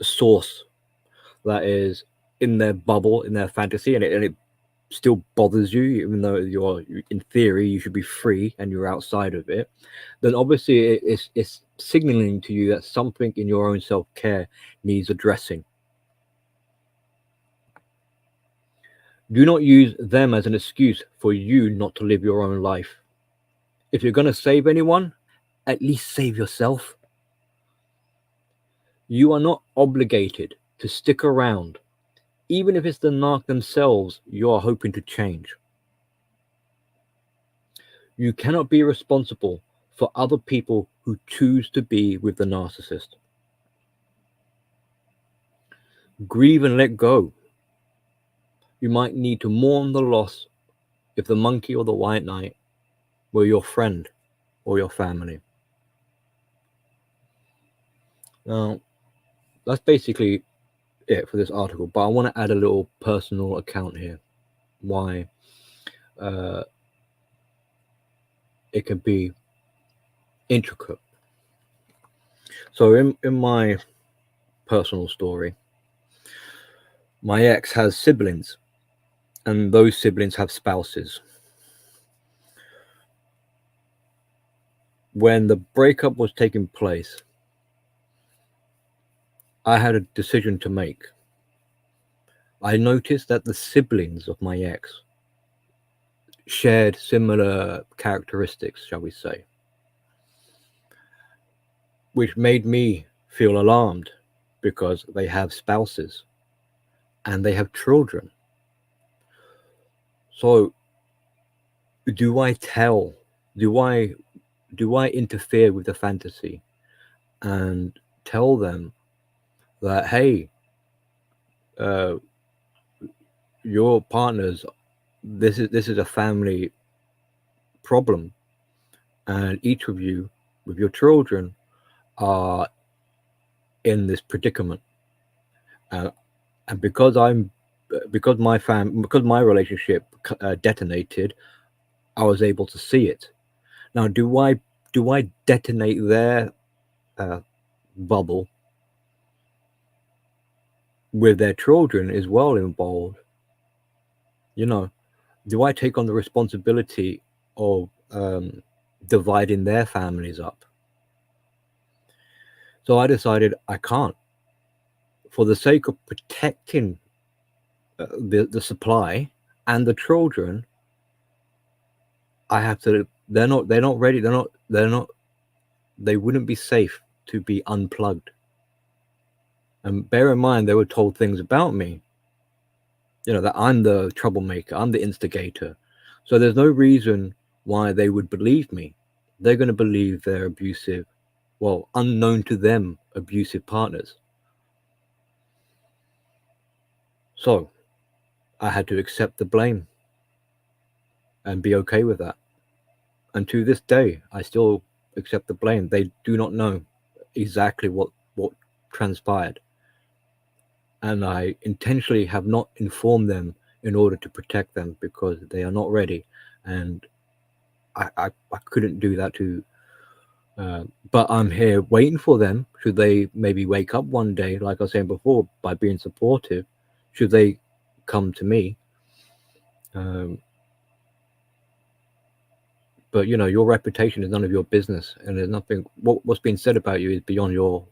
source that is in their bubble, in their fantasy, and it still bothers you, even though you're, in theory, you should be free and you're outside of it, then obviously it's signaling to you that something in your own self-care needs addressing. Do not use them as an excuse for you not to live your own life. If you're going to save anyone, at least save yourself. You are not obligated to stick around, even if it's the narc themselves you are hoping to change. You cannot be responsible for other people who choose to be with the narcissist. Grieve and let go. You might need to mourn the loss if the monkey or the white knight were your friend or your family. Now, that's basically it for this article, but I want to add a little personal account here, why it can be intricate. So in my personal story, my ex has siblings, and those siblings have spouses. When the breakup was taking place, I had a decision to make. I noticed that the siblings of my ex shared similar characteristics, shall we say, which made me feel alarmed because they have spouses and they have children. So do I interfere with the fantasy and tell them that, hey, your partners, this is a family problem, and each of you with your children are in this predicament. And because my relationship detonated, I was able to see it. Now, do I detonate their bubble with their children as well involved? You know, do I take on the responsibility of dividing their families up? So I decided I can't, for the sake of protecting the supply and the children. I have to. They're not ready. They wouldn't be safe to be unplugged. And bear in mind, they were told things about me. That I'm the troublemaker, I'm the instigator. So there's no reason why they would believe me. They're going to believe their abusive, well, unknown to them, abusive partners. So I had to accept the blame and be okay with that. And to this day, I still accept the blame. They do not know exactly what transpired. And I intentionally have not informed them in order to protect them, because they are not ready. And I couldn't do that to, but I'm here waiting for them. Should they maybe wake up one day, like I was saying before, by being supportive, should they come to me. But your reputation is none of your business, and there's nothing. What's being said about you is beyond your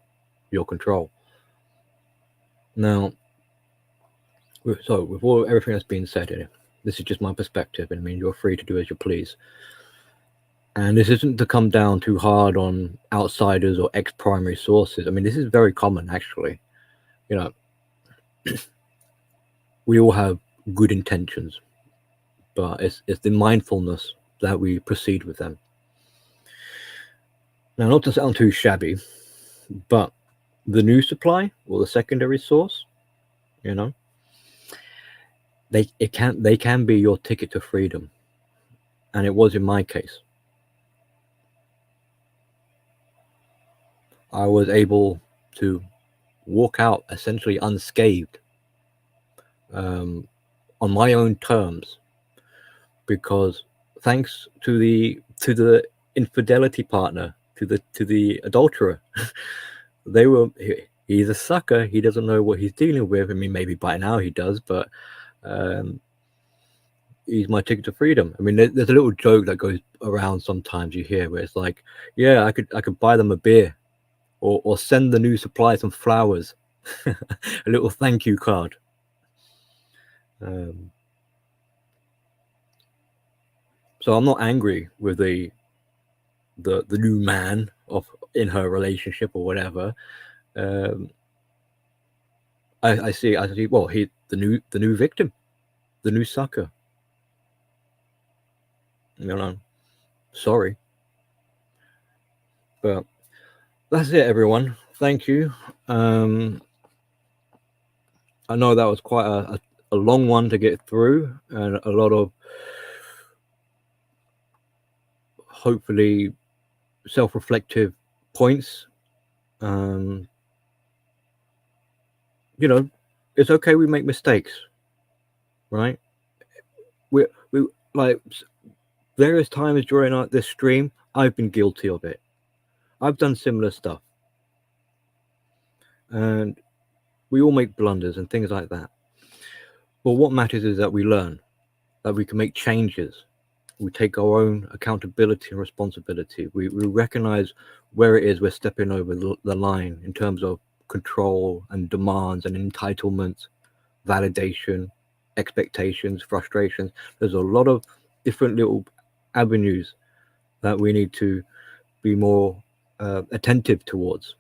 control. Now, so with everything that's been said, this is just my perspective, and I mean, you're free to do as you please. And this isn't to come down too hard on outsiders or ex-primary sources. I mean, this is very common, actually. We all have good intentions, but it's the mindfulness that we proceed with them. Now, not to sound too shabby, but the new supply or the secondary source, they can be your ticket to freedom, and it was in my case. I was able to walk out essentially unscathed, on my own terms, because thanks to the infidelity partner, to the adulterer, he's a sucker. He doesn't know what he's dealing with. I mean, maybe by now he does, but he's my ticket to freedom. I mean, there's a little joke that goes around sometimes, you hear, where it's like, yeah, I could buy them a beer, or send the new supply some flowers, a little thank you card. So I'm not angry with the new man in her relationship or whatever. I see. Well, the new victim, the new sucker. Sorry, but that's it, everyone. Thank you. I know that was quite a long one to get through, and a lot of hopefully self-reflective points. It's okay, we make mistakes, right? We like various times during this stream, I've been guilty of it. I've done similar stuff, and we all make blunders and things like that. But what matters is that we learn, that we can make changes. We take our own accountability and responsibility. We recognize where it is we're stepping over the line in terms of control and demands and entitlement, validation, expectations, frustrations. There's a lot of different little avenues that we need to be more attentive towards.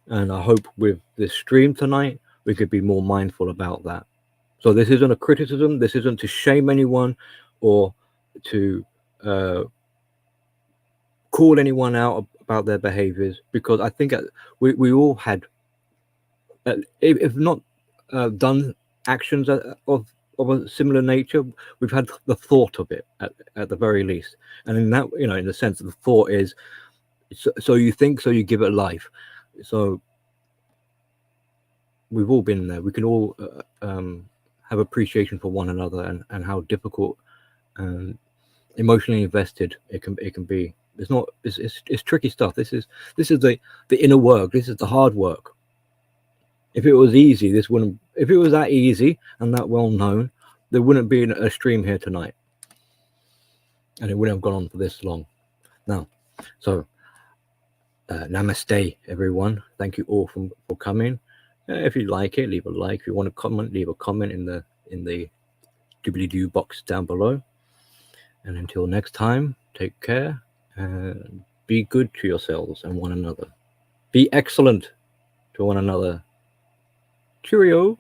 And I hope with this stream tonight, we could be more mindful about that. So this isn't a criticism. This isn't to shame anyone or to call anyone out about their behaviors, because I think we all had, if not done actions of a similar nature. We've had the thought of it at the very least, and in that, you know, in the sense of the thought is, so you think, so you give it life. So we've all been there. We can all have appreciation for one another, and how difficult and emotionally invested it can be. It's not, it's tricky stuff. This is the inner work. This is the hard work. If it was easy, this wouldn't. If it was that easy and that well known, there wouldn't be a stream here tonight, and it wouldn't have gone on for this long. Now, so namaste, everyone. Thank you all for coming. If you like it, leave a like. If you want to comment, leave a comment in the doobly-doo box down below. And until next time, take care and be good to yourselves and one another. Be excellent to one another. Cheerio.